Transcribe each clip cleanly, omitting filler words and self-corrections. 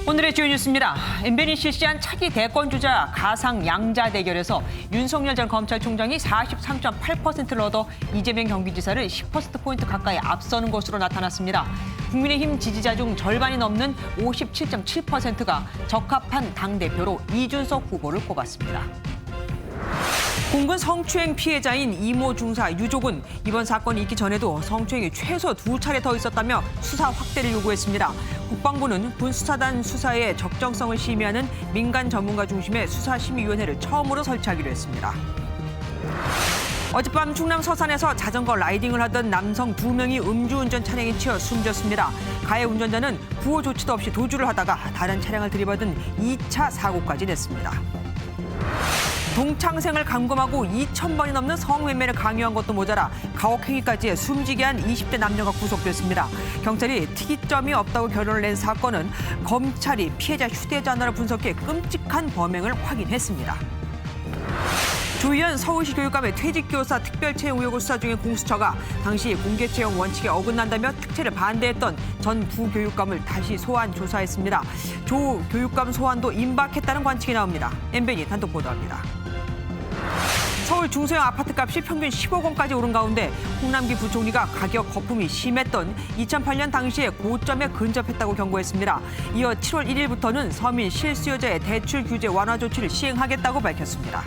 오늘의 주요 뉴스입니다. MBN이 실시한 차기 대권 주자 가상 양자 대결에서 윤석열 전 검찰총장이 43.8%를 얻어 이재명 경기지사를 10%포인트 가까이 앞서는 것으로 나타났습니다. 국민의힘 지지자 중 절반이 넘는 57.7%가 적합한 당대표로 이준석 후보를 꼽았습니다. 공군 성추행 피해자인 이모 중사 유족은 이번 사건이 있기 전에도 성추행이 최소 2차례 더 있었다며 수사 확대를 요구했습니다. 국방부는 군수사단 수사의 적정성을 심의하는 민간 전문가 중심의 수사심의위원회를 처음으로 설치하기로 했습니다. 어젯밤 충남 서산에서 자전거 라이딩을 하던 남성 2명이 음주운전 차량에 치여 숨졌습니다. 가해 운전자는 구호 조치도 없이 도주를 하다가 다른 차량을 들이받은 2차 사고까지 냈습니다. 동창생을 감금하고 2,000번이 넘는 성매매를 강요한 것도 모자라 가혹행위까지 숨지게 한 20대 남녀가 구속됐습니다. 경찰이 특이점이 없다고 결론을 낸 사건은 검찰이 피해자 휴대전화를 분석해 끔찍한 범행을 확인했습니다. 조희연 서울시 교육감의 퇴직교사 특별채용 의혹을 수사 중인 공수처가 당시 공개채용 원칙에 어긋난다며 특채를 반대했던 전 두 교육감을 다시 소환 조사했습니다. 조 교육감 소환도 임박했다는 관측이 나옵니다. MBN 단독 보도합니다. 서울 중소형 아파트값이 평균 10억 원까지 오른 가운데 홍남기 부총리가 가격 거품이 심했던 2008년 당시의 고점에 근접했다고 경고했습니다. 이어 7월 1일부터는 서민 실수요자의 대출 규제 완화 조치를 시행하겠다고 밝혔습니다.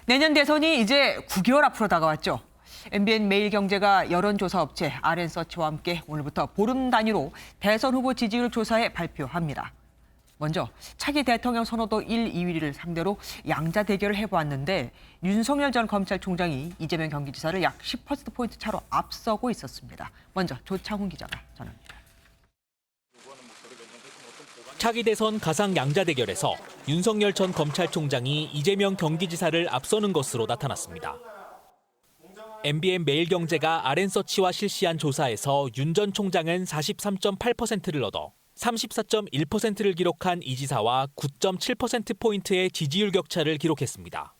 내년 대선이 이제 9개월 앞으로 다가왔죠. MBN 매일경제가 여론조사업체 RN서치와 함께 오늘부터 보름 단위로 대선 후보 지지율 조사에 발표합니다. 먼저 차기 대통령 선호도 1, 2위를 상대로 양자 대결을 해보았는데 윤석열 전 검찰총장이 이재명 경기지사를 약 10%포인트 차로 앞서고 있었습니다. 먼저 조창훈 기자가 전합니다. 차기 대선 가상 양자 대결에서 윤석열 전 검찰총장이 이재명 경기지사를 앞서는 것으로 나타났습니다. MBN 매일경제가 RN서치와 실시한 조사에서 윤 전 총장은 43.8%를 얻어 34.1%를 기록한 이 지사와 9.7%포인트의 지지율 격차를 기록했습니다.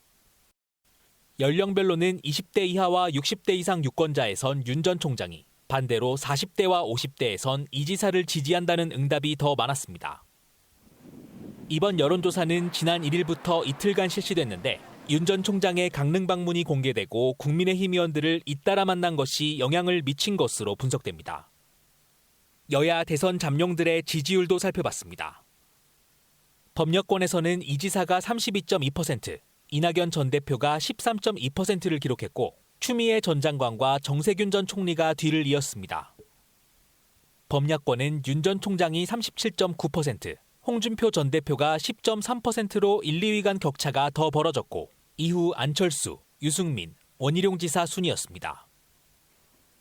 연령별로는 20대 이하와 60대 이상 유권자에선 윤 전 총장이, 반대로 40대와 50대에선 이 지사를 지지한다는 응답이 더 많았습니다. 이번 여론조사는 지난 1일부터 이틀간 실시됐는데 윤 전 총장의 강릉 방문이 공개되고 국민의힘 의원들을 잇따라 만난 것이 영향을 미친 것으로 분석됩니다. 여야 대선 잠룡들의 지지율도 살펴봤습니다. 법여권에서는 이 지사가 32.2%, 이낙연 전 대표가 13.2%를 기록했고 추미애 전 장관과 정세균 전 총리가 뒤를 이었습니다. 범야권은 윤 전 총장이 37.9%, 홍준표 전 대표가 10.3%로 1, 2위 간 격차가 더 벌어졌고 이후 안철수, 유승민, 원희룡 지사 순이었습니다.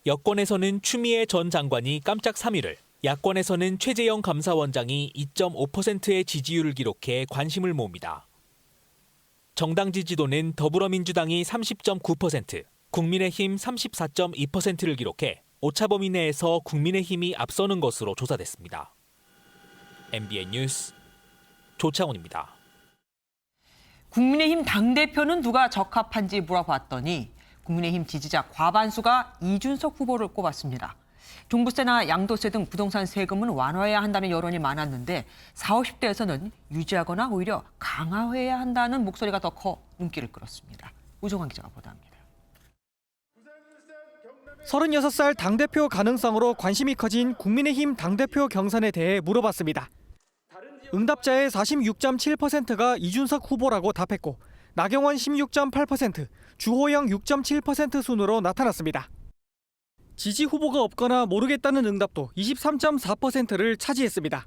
여권에서는 추미애 전 장관이 깜짝 3위를, 야권에서는 최재형 감사원장이 2.5%의 지지율을 기록해 관심을 모읍니다. 정당 지지도는 더불어민주당이 30.9%, 국민의힘 34.2%를 기록해 오차범위 내에서 국민의힘이 앞서는 것으로 조사됐습니다. MBN 뉴스 조창훈입니다. 국민의힘 당대표는 누가 적합한지 물어봤더니 국민의힘 지지자 과반수가 이준석 후보를 꼽았습니다. 종부세나 양도세 등 부동산 세금은 완화해야 한다는 여론이 많았는데 40, 50대에서는 유지하거나 오히려 강화해야 한다는 목소리가 더 커 눈길을 끌었습니다. 우종환 기자가 보도합니다. 36살 당대표 가능성으로 관심이 커진 국민의힘 당대표 경선에 대해 물어봤습니다. 응답자의 46.7%가 이준석 후보라고 답했고 나경원 16.8%, 주호영 6.7% 순으로 나타났습니다. 지지 후보가 없거나 모르겠다는 응답도 23.4%를 차지했습니다.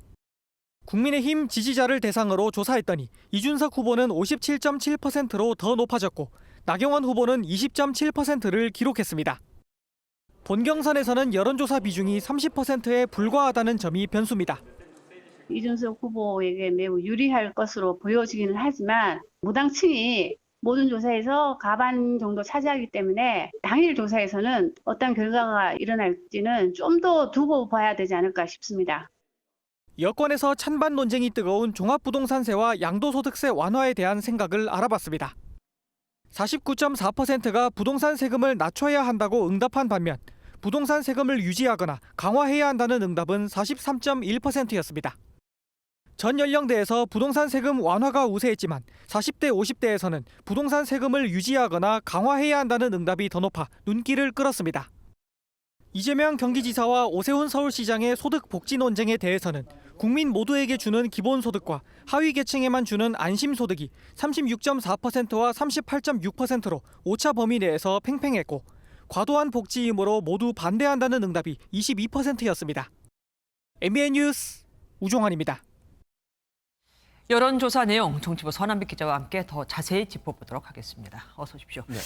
국민의힘 지지자를 대상으로 조사했더니 이준석 후보는 57.7%로 더 높아졌고 나경원 후보는 20.7%를 기록했습니다. 본 경선에서는 여론조사 비중이 30%에 불과하다는 점이 변수입니다. 이준석 후보에게 매우 유리할 것으로 보여지기는 하지만 무당층이 모든 조사에서 과반 정도 차지하기 때문에 당일 조사에서는 어떤 결과가 일어날지는 좀 더 두고 봐야 되지 않을까 싶습니다. 여권에서 찬반 논쟁이 뜨거운 종합부동산세와 양도소득세 완화에 대한 생각을 알아봤습니다. 49.4%가 부동산 세금을 낮춰야 한다고 응답한 반면 부동산 세금을 유지하거나 강화해야 한다는 응답은 43.1%였습니다. 전 연령대에서 부동산 세금 완화가 우세했지만 40대, 50대에서는 부동산 세금을 유지하거나 강화해야 한다는 응답이 더 높아 눈길을 끌었습니다. 이재명 경기지사와 오세훈 서울시장의 소득 복지 논쟁에 대해서는 국민 모두에게 주는 기본소득과 하위 계층에만 주는 안심소득이 36.4%와 38.6%로 오차 범위 내에서 팽팽했고 과도한 복지이므로 모두 반대한다는 응답이 22%였습니다. MBN 뉴스 우종환입니다. 여론조사 내용 정치부 서남빛 기자와 함께 더 자세히 짚어보도록 하겠습니다. 어서 오십시오. 네.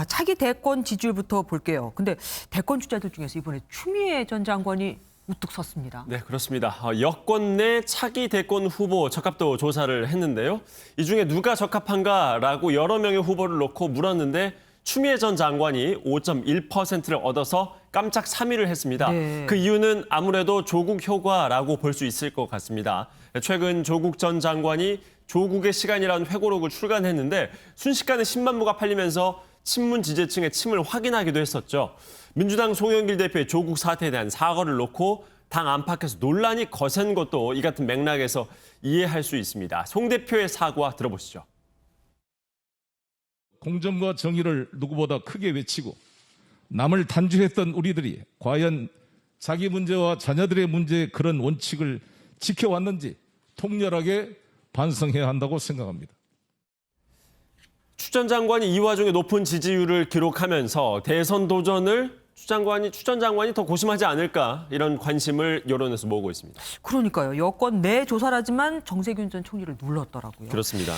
차기 대권 지지율부터 볼게요. 근데 대권 주자들 중에서 이번에 추미애 전 장관이 우뚝 섰습니다. 네, 그렇습니다. 여권 내 차기 대권 후보 적합도 조사를 했는데요. 이 중에 누가 적합한가라고 여러 명의 후보를 놓고 물었는데 추미애 전 장관이 5.1%를 얻어서 깜짝 3위를 했습니다. 네. 그 이유는 아무래도 조국 효과라고 볼 수 있을 것 같습니다. 최근 조국 전 장관이 조국의 시간이라는 회고록을 출간했는데 순식간에 10만 부가 팔리면서 친문 지지층의 침을 확인하기도 했었죠. 민주당 송영길 대표의 조국 사태에 대한 사과를 놓고 당 안팎에서 논란이 거센 것도 이 같은 맥락에서 이해할 수 있습니다. 송 대표의 사과 들어보시죠. 공정과 정의를 누구보다 크게 외치고 남을 단죄했던 우리들이 과연 자기 문제와 자녀들의 문제에 그런 원칙을 지켜왔는지 통렬하게 반성해야 한다고 생각합니다. 추 전 장관이 이 와중에 높은 지지율을 기록하면서 대선 도전을 추 전 장관이 더 고심하지 않을까 이런 관심을 여론에서 모으고 있습니다. 그러니까요. 여권 내 조사라지만 정세균 전 총리를 눌렀더라고요. 그렇습니다.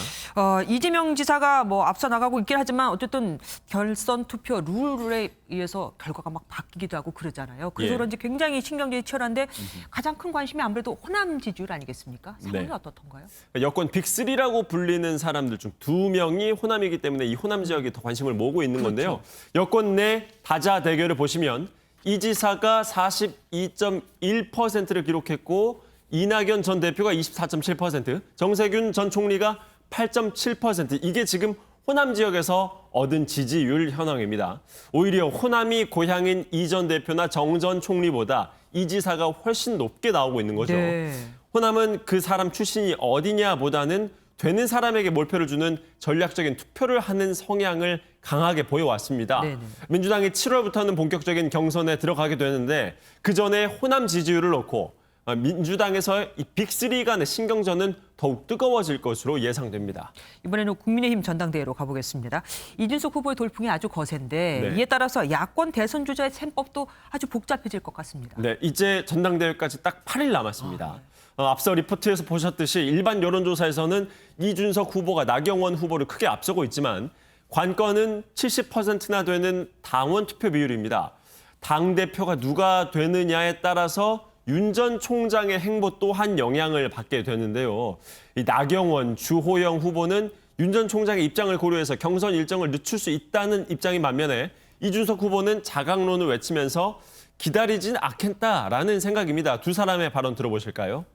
이재명 지사가 앞서 나가고 있긴 하지만 어쨌든 결선 투표 룰에 의해서 결과가 막 바뀌기도 하고 그러잖아요. 그래서 예. 그런지 굉장히 신경전이 치열한데 가장 큰 관심이 아무래도 호남 지지율 아니겠습니까? 상황이 네. 어떻던가요? 여권 빅3라고 불리는 사람들 중 2명이 호남이기 때문에 이 호남 지역에 더 관심을 모으고 있는 건데요. 여권 내 다자 대결을 보시면 이 지사가 42.1%를 기록했고 이낙연 전 대표가 24.7%, 정세균 전 총리가 8.7%. 이게 지금 호남 지역에서 얻은 지지율 현황입니다. 오히려 호남이 고향인 이 전 대표나 정 전 총리보다 이 지사가 훨씬 높게 나오고 있는 거죠. 네. 호남은 그 사람 출신이 어디냐보다는 되는 사람에게 몰표를 주는 전략적인 투표를 하는 성향을 강하게 보여왔습니다. 네네. 민주당이 7월부터는 본격적인 경선에 들어가게 되는데 그 전에 호남 지지율을 놓고 민주당에서 이 빅3 간의 신경전은 더욱 뜨거워질 것으로 예상됩니다. 이번에는 국민의힘 전당대회로 가보겠습니다. 이준석 후보의 돌풍이 아주 거센데 네. 이에 따라서 야권 대선 주자의 셈법도 아주 복잡해질 것 같습니다. 네, 이제 전당대회까지 딱 8일 남았습니다. 앞서 리포트에서 보셨듯이 일반 여론조사에서는 이준석 후보가 나경원 후보를 크게 앞서고 있지만 관건은 70%나 되는 당원 투표 비율입니다. 당대표가 누가 되느냐에 따라서 윤 전 총장의 행보 또한 영향을 받게 되는데요. 이 나경원, 주호영 후보는 윤 전 총장의 입장을 고려해서 경선 일정을 늦출 수 있다는 입장인 반면에 이준석 후보는 자강론을 외치면서 기다리진 않겠다라는 생각입니다. 두 사람의 발언 들어보실까요?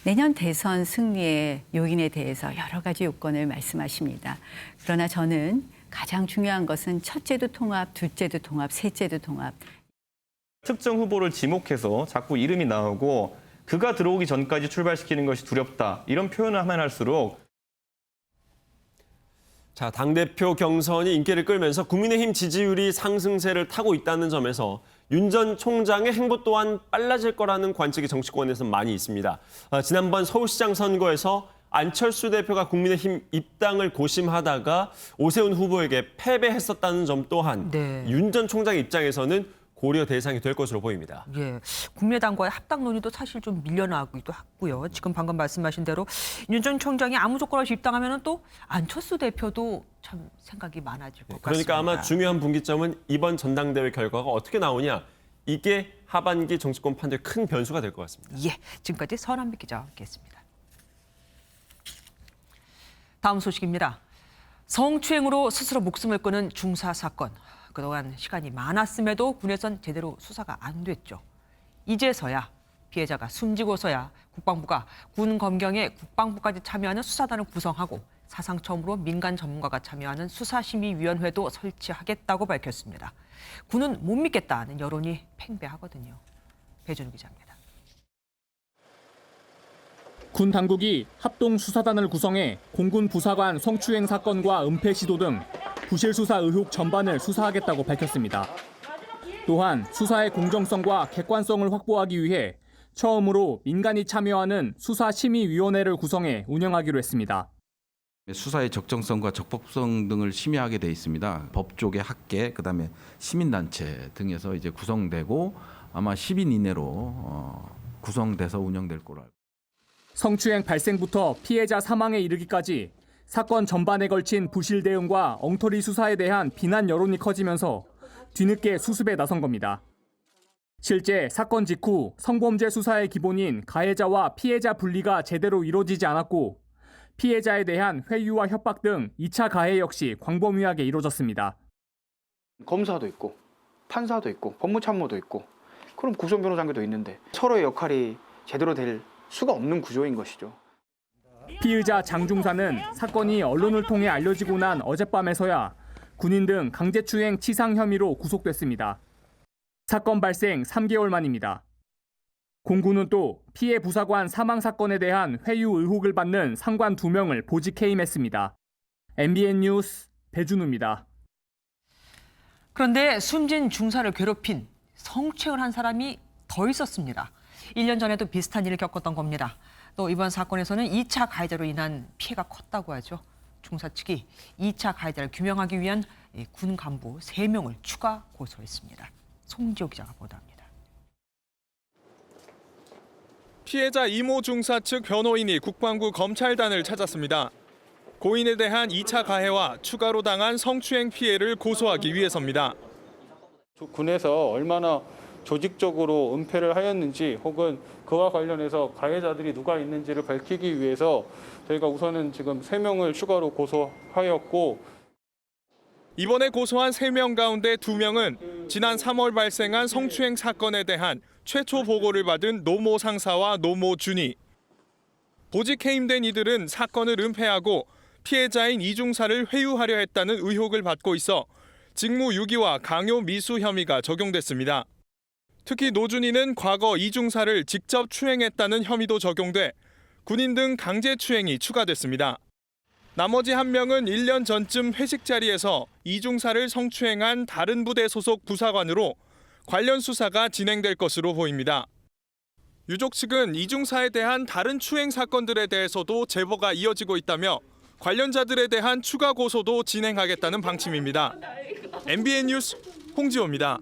내년 대선 승리의 요인에 대해서 여러 가지 요건을 말씀하십니다. 그러나 저는 가장 중요한 것은 첫째도 통합, 둘째도 통합, 셋째도 통합. 특정 후보를 지목해서 자꾸 이름이 나오고 그가 들어오기 전까지 출발시키는 것이 두렵다. 이런 표현을 하면 할수록 자, 당대표 경선이 인기를 끌면서 국민의힘 지지율이 상승세를 타고 있다는 점에서 윤 전 총장의 행보 또한 빨라질 거라는 관측이 정치권에서 많이 있습니다. 지난번 서울시장 선거에서 안철수 대표가 국민의힘 입당을 고심하다가 오세훈 후보에게 패배했었다는 점 또한 네. 윤 전 총장 입장에서는 고려 대상이 될 것으로 보입니다. 예, 국민의당과의 합당 논의도 사실 좀 밀려나기도 했고요. 지금 방금 말씀하신 대로 윤 전 총장이 아무 조건 없이 입당하면 또 안철수 대표도 참 생각이 많아질 것 그러니까 같습니다. 아마 중요한 분기점은 이번 전당대회 결과가 어떻게 나오냐. 이게 하반기 정치권 판도에 큰 변수가 될 것 같습니다. 예, 지금까지 서남빛 기자와 함께했습니다. 다음 소식입니다. 성추행으로 스스로 목숨을 끊은 중사 사건. 그동안 시간이 많았음에도 군에선 제대로 수사가 안 됐죠. 이제서야 피해자가 숨지고서야 국방부가 군 검경에 국방부까지 참여하는 수사단을 구성하고 사상 처음으로 민간 전문가가 참여하는 수사심의위원회도 설치하겠다고 밝혔습니다. 군은 못 믿겠다는 여론이 팽배하거든요. 배준우 기자입니다. 군 당국이 합동수사단을 구성해 공군 부사관 성추행 사건과 은폐 시도 등 부실 수사 의혹 전반을 수사하겠다고 밝혔습니다. 또한 수사의 공정성과 객관성을 확보하기 위해 처음으로 민간이 참여하는 수사심의위원회를 구성해 운영하기로 했습니다. 수사의 적정성과 적법성 등을 심의하게 돼 있습니다. 법조계, 학계, 그다음에 시민단체 등에서 이제 구성되고 아마 10인 이내로 구성돼서 운영될 거로 알고. 성추행 발생부터 피해자 사망에 이르기까지 사건 전반에 걸친 부실 대응과 엉터리 수사에 대한 비난 여론이 커지면서 뒤늦게 수습에 나선 겁니다. 실제 사건 직후 성범죄 수사의 기본인 가해자와 피해자 분리가 제대로 이루어지지 않았고 피해자에 대한 회유와 협박 등 2차 가해 역시 광범위하게 이루어졌습니다. 검사도 있고 판사도 있고 법무참모도 있고 그럼 국선변호장교도 있는데 서로의 역할이 제대로 될 수가 없는 구조인 것이죠. 피의자 장중사는 사건이 언론을 통해 알려지고 난 어젯밤에서야 군인 등 강제추행 치상 혐의로 구속됐습니다. 사건 발생 3개월 만입니다. 공군은 또 피해 부사관 사망 사건에 대한 회유 의혹을 받는 상관 2명을 보직 해임했습니다. MBN 뉴스 배준우입니다. 그런데 숨진 중사를 괴롭힌 성추행을 한 사람이 더 있었습니다. 1년 전에도 비슷한 일을 겪었던 겁니다. 또 이번 사건에서는 2차 가해자로 인한 피해가 컸다고 하죠. 중사 측이 2차 가해자를 규명하기 위한 군 간부 3명을 추가 고소했습니다. 송지호 기자가 보도합니다. 피해자 이모 중사 측 변호인이 국방부 검찰단을 찾았습니다. 고인에 대한 2차 가해와 추가로 당한 성추행 피해를 고소하기 위해서입니다. 군에서 얼마나 조직적으로 은폐를 하였는지 혹은 그와 관련해서 가해자들이 누가 있는지를 밝히기 위해서 저희가 우선은 지금 3명을 추가로 고소하였고 이번에 고소한 3명 가운데 2명은 지난 3월 발생한 성추행 사건에 대한 최초 보고를 받은 노모 상사와 노모 준이. 보직 해임된 이들은 사건을 은폐하고 피해자인 이중사를 회유하려 했다는 의혹을 받고 있어 직무유기와 강요 미수 혐의가 적용됐습니다. 특히 노준이는 과거 이중사를 직접 추행했다는 혐의도 적용돼 군인 등 강제 추행이 추가됐습니다. 나머지 1명은 1년 전쯤 회식 자리에서 이중사를 성추행한 다른 부대 소속 부사관으로 관련 수사가 진행될 것으로 보입니다. 유족 측은 이중사에 대한 다른 추행 사건들에 대해서도 제보가 이어지고 있다며 관련자들에 대한 추가 고소도 진행하겠다는 방침입니다. MBN 뉴스 홍지호입니다.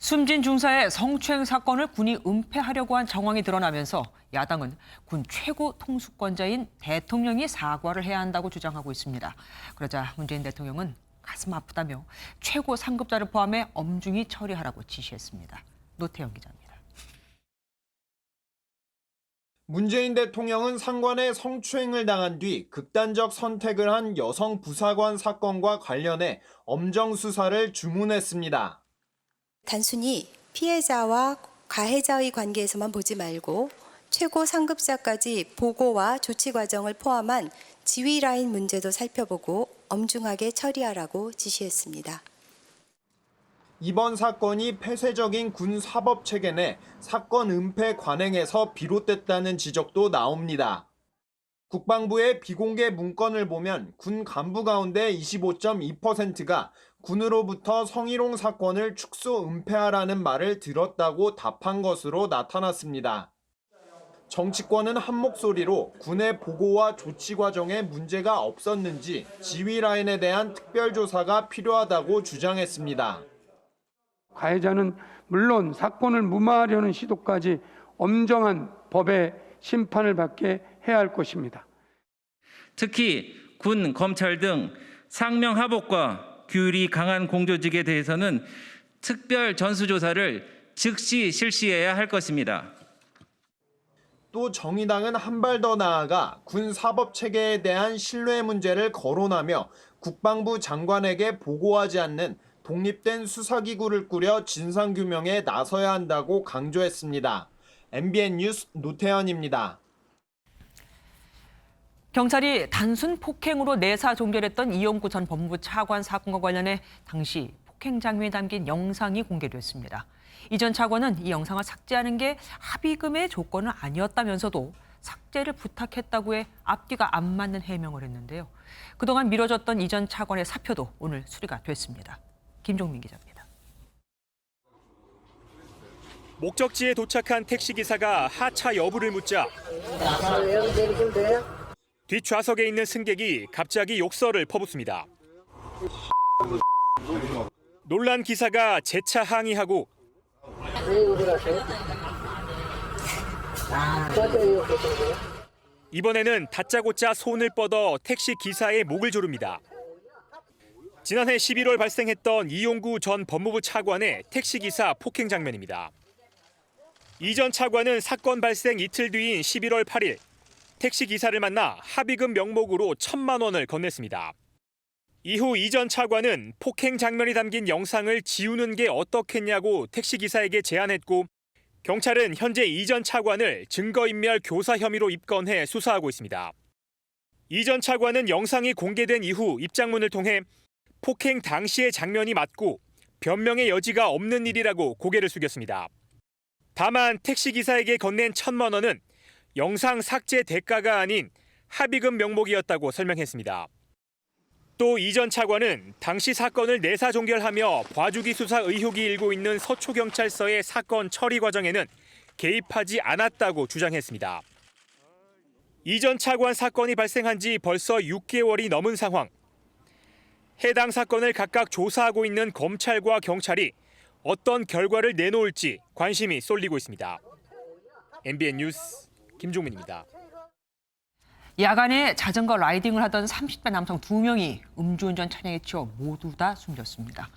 숨진 중사의 성추행 사건을 군이 은폐하려고 한 정황이 드러나면서 야당은 군 최고 통수권자인 대통령이 사과를 해야 한다고 주장하고 있습니다. 그러자 문재인 대통령은 가슴 아프다며 최고 상급자를 포함해 엄중히 처리하라고 지시했습니다. 노태영 기자입니다. 문재인 대통령은 상관의 성추행을 당한 뒤 극단적 선택을 한 여성 부사관 사건과 관련해 엄정 수사를 주문했습니다. 단순히 피해자와 가해자의 관계에서만 보지 말고 최고 상급자까지 보고와 조치 과정을 포함한 지휘 라인 문제도 살펴보고 엄중하게 처리하라고 지시했습니다. 이번 사건이 폐쇄적인 군 사법 체계 내 사건 은폐 관행에서 비롯됐다는 지적도 나옵니다. 국방부의 비공개 문건을 보면 군 간부 가운데 25.2%가 군으로부터 성희롱 사건을 축소 은폐하라는 말을 들었다고 답한 것으로 나타났습니다. 정치권은 한 목소리로 군의 보고와 조치 과정에 문제가 없었는지 지휘 라인에 대한 특별조사가 필요하다고 주장했습니다. 가해자는 물론 사건을 무마하려는 시도까지 엄정한 법의 심판을 받게 해야 할 것입니다. 특히 군, 검찰 등 상명하복과 규율이 강한 공조직에 대해서는 특별 전수조사를 즉시 실시해야 할 것입니다. 또 정의당은 한 발 더 나아가 군 사법 체계에 대한 신뢰 문제를 거론하며 국방부 장관에게 보고하지 않는 독립된 수사기구를 꾸려 진상규명에 나서야 한다고 강조했습니다. MBN 뉴스 노태현입니다. 경찰이 단순 폭행으로 내사 종결했던 이용구 전 법무부 차관 사건과 관련해 당시 폭행 장면이 담긴 영상이 공개됐습니다. 이 전 차관은 이 영상을 삭제하는 게 합의금의 조건은 아니었다면서도 삭제를 부탁했다고 해 앞뒤가 안 맞는 해명을 했는데요. 그동안 미뤄졌던 이 전 차관의 사표도 오늘 수리가 됐습니다. 김종민 기자입니다. 목적지에 도착한 택시기사가 하차 여부를 묻자 뒷좌석에 있는 승객이 갑자기 욕설을 퍼붓습니다. 놀란 기사가 재차 항의하고 이번에는 다짜고짜 손을 뻗어 택시 기사의 목을 조릅니다. 지난해 11월 발생했던 이용구 전 법무부 차관의 택시기사 폭행 장면입니다. 이 전 차관은 사건 발생 이틀 뒤인 11월 8일 택시기사를 만나 합의금 명목으로 1,000만 원을 건넸습니다. 이후 이 전 차관은 폭행 장면이 담긴 영상을 지우는 게 어떻겠냐고 택시기사에게 제안했고 경찰은 현재 이 전 차관을 증거인멸 교사 혐의로 입건해 수사하고 있습니다. 이 전 차관은 영상이 공개된 이후 입장문을 통해 폭행 당시의 장면이 맞고 변명의 여지가 없는 일이라고 고개를 숙였습니다. 다만 택시기사에게 건넨 1,000만 원은 영상 삭제 대가가 아닌 합의금 명목이었다고 설명했습니다. 또 이 전 차관은 당시 사건을 내사 종결하며 봐주기 수사 의혹이 일고 있는 서초경찰서의 사건 처리 과정에는 개입하지 않았다고 주장했습니다. 이 전 차관 사건이 발생한 지 벌써 6개월이 넘은 상황. 해당 사건을 각각 조사하고 있는 검찰과 경찰이 어떤 결과를 내놓을지 관심이 쏠리고 있습니다. MBN 뉴스 김종민입니다. 야간에 자전거 라이딩을 하던 30대 남성 2명이 음주운전 차량에 치여 모두 다 숨졌습니다.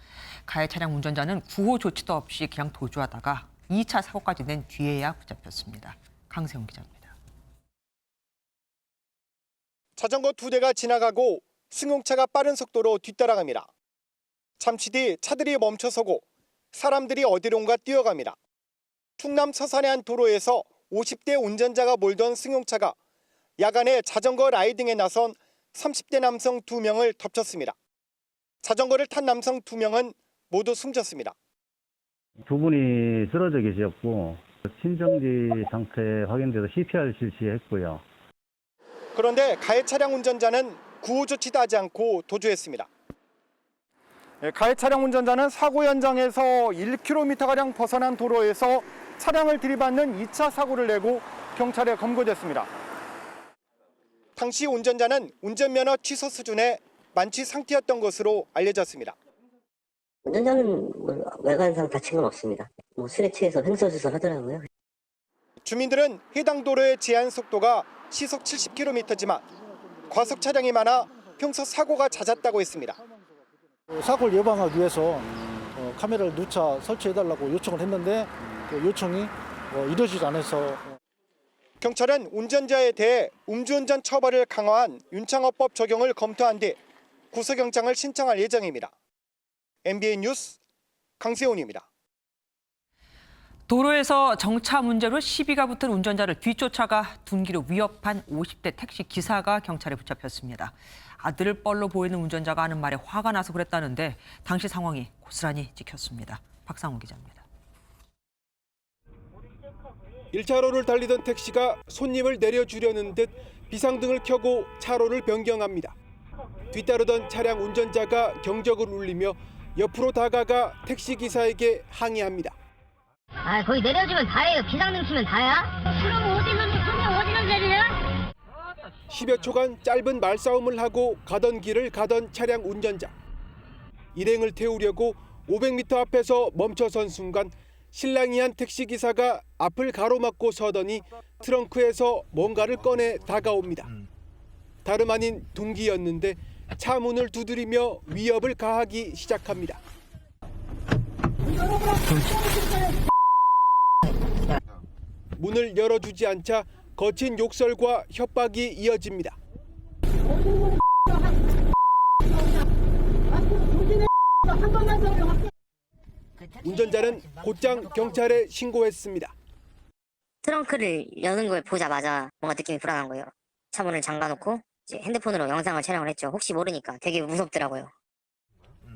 가해 차량 운전자는 구호 조치도 없이 그냥 도주하다가 2차 사고까지 낸 뒤에야 붙잡혔습니다. 강세훈 기자입니다. 자전거 2대가 지나가고 승용차가 빠른 속도로 뒤따라갑니다. 잠시 뒤 차들이 멈춰서고 사람들이 어디론가 뛰어갑니다. 충남 서산의 한 도로에서 50대 운전자가 몰던 승용차가 야간에 자전거 라이딩에 나선 30대 남성 2명을 덮쳤습니다. 자전거를 탄 남성 2명은 모두 숨졌습니다. 두 분이 쓰러져 계셨고 심정지 상태 확인돼서 CPR 실시했고요. 그런데 가해 차량 운전자는 구호 조치도 하지 않고 도주했습니다. 가해 차량 운전자는 사고 현장에서 1km가량 벗어난 도로에서 차량을 들이받는 2차 사고를 내고 경찰에 검거됐습니다. 당시 운전자는 운전면허 취소 수준의 만취 상태였던 것으로 알려졌습니다. 운전자는 외관상 다친 건 없습니다. 술에 취해서 횡설수설 하더라고요. 주민들은 해당 도로의 제한 속도가 시속 70km지만 과속 차량이 많아 평소 사고가 잦았다고 했습니다. 사고를 예방하기 위해서 카메라를 누차 설치해달라고 요청을 했는데 그 요청이 이루어지지 않아서 경찰은 운전자에 대해 음주운전 처벌을 강화한 윤창호법 적용을 검토한 뒤 구속영장을 신청할 예정입니다. MBN 뉴스 강세훈입니다. 도로에서 정차 문제로 시비가 붙은 운전자를 뒤쫓아가 둔기로 위협한 50대 택시 기사가 경찰에 붙잡혔습니다. 아들을 뻘로 보이는 운전자가 하는 말에 화가 나서 그랬다는데 당시 상황이 고스란히 찍혔습니다. 박상훈 기자입니다. 1차로를 달리던 택시가 손님을 내려주려는 듯 비상등을 켜고 차로를 변경합니다. 뒤따르던 차량 운전자가 경적을 울리며 옆으로 다가가 택시기사에게 항의합니다. 거기 내려주면 다예요. 비상등 켜면 다야? 그럼 어디는 내려? 10여 초간 짧은 말싸움을 하고 가던 길을 가던 차량 운전자. 일행을 태우려고 500m 앞에서 멈춰선 순간 실랑이 한 택시기사가 앞을 가로막고 서더니 트렁크에서 뭔가를 꺼내 다가옵니다. 다름 아닌 둔기였는데 차 문을 두드리며 위협을 가하기 시작합니다. 문을 열어주지 않자 거친 욕설과 협박이 이어집니다. 운전자는 곧장 경찰에 신고했습니다. 트렁크를 여는 걸 보자마자 뭔가 느낌이 불안한 거예요. 차 문을 잠가놓고 이제 핸드폰으로 영상을 촬영을 했죠. 혹시 모르니까 되게 무섭더라고요.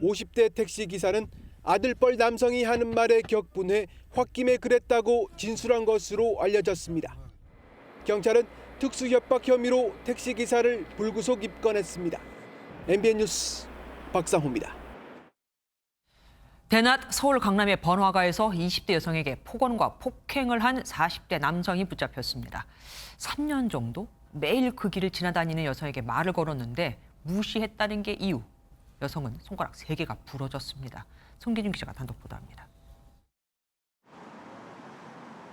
50대 택시기사는 아들뻘 남성이 하는 말에 격분해 홧김에 그랬다고 진술한 것으로 알려졌습니다. 경찰은 특수협박 혐의로 택시기사를 불구속 입건했습니다. MBN 뉴스 박상호입니다. 대낮 서울 강남의 번화가에서 20대 여성에게 폭언과 폭행을 한 40대 남성이 붙잡혔습니다. 3년 정도 매일 그 길을 지나다니는 여성에게 말을 걸었는데 무시했다는 게 이유. 여성은 손가락 3개가 부러졌습니다. 송기준 기자가 단독 보도합니다.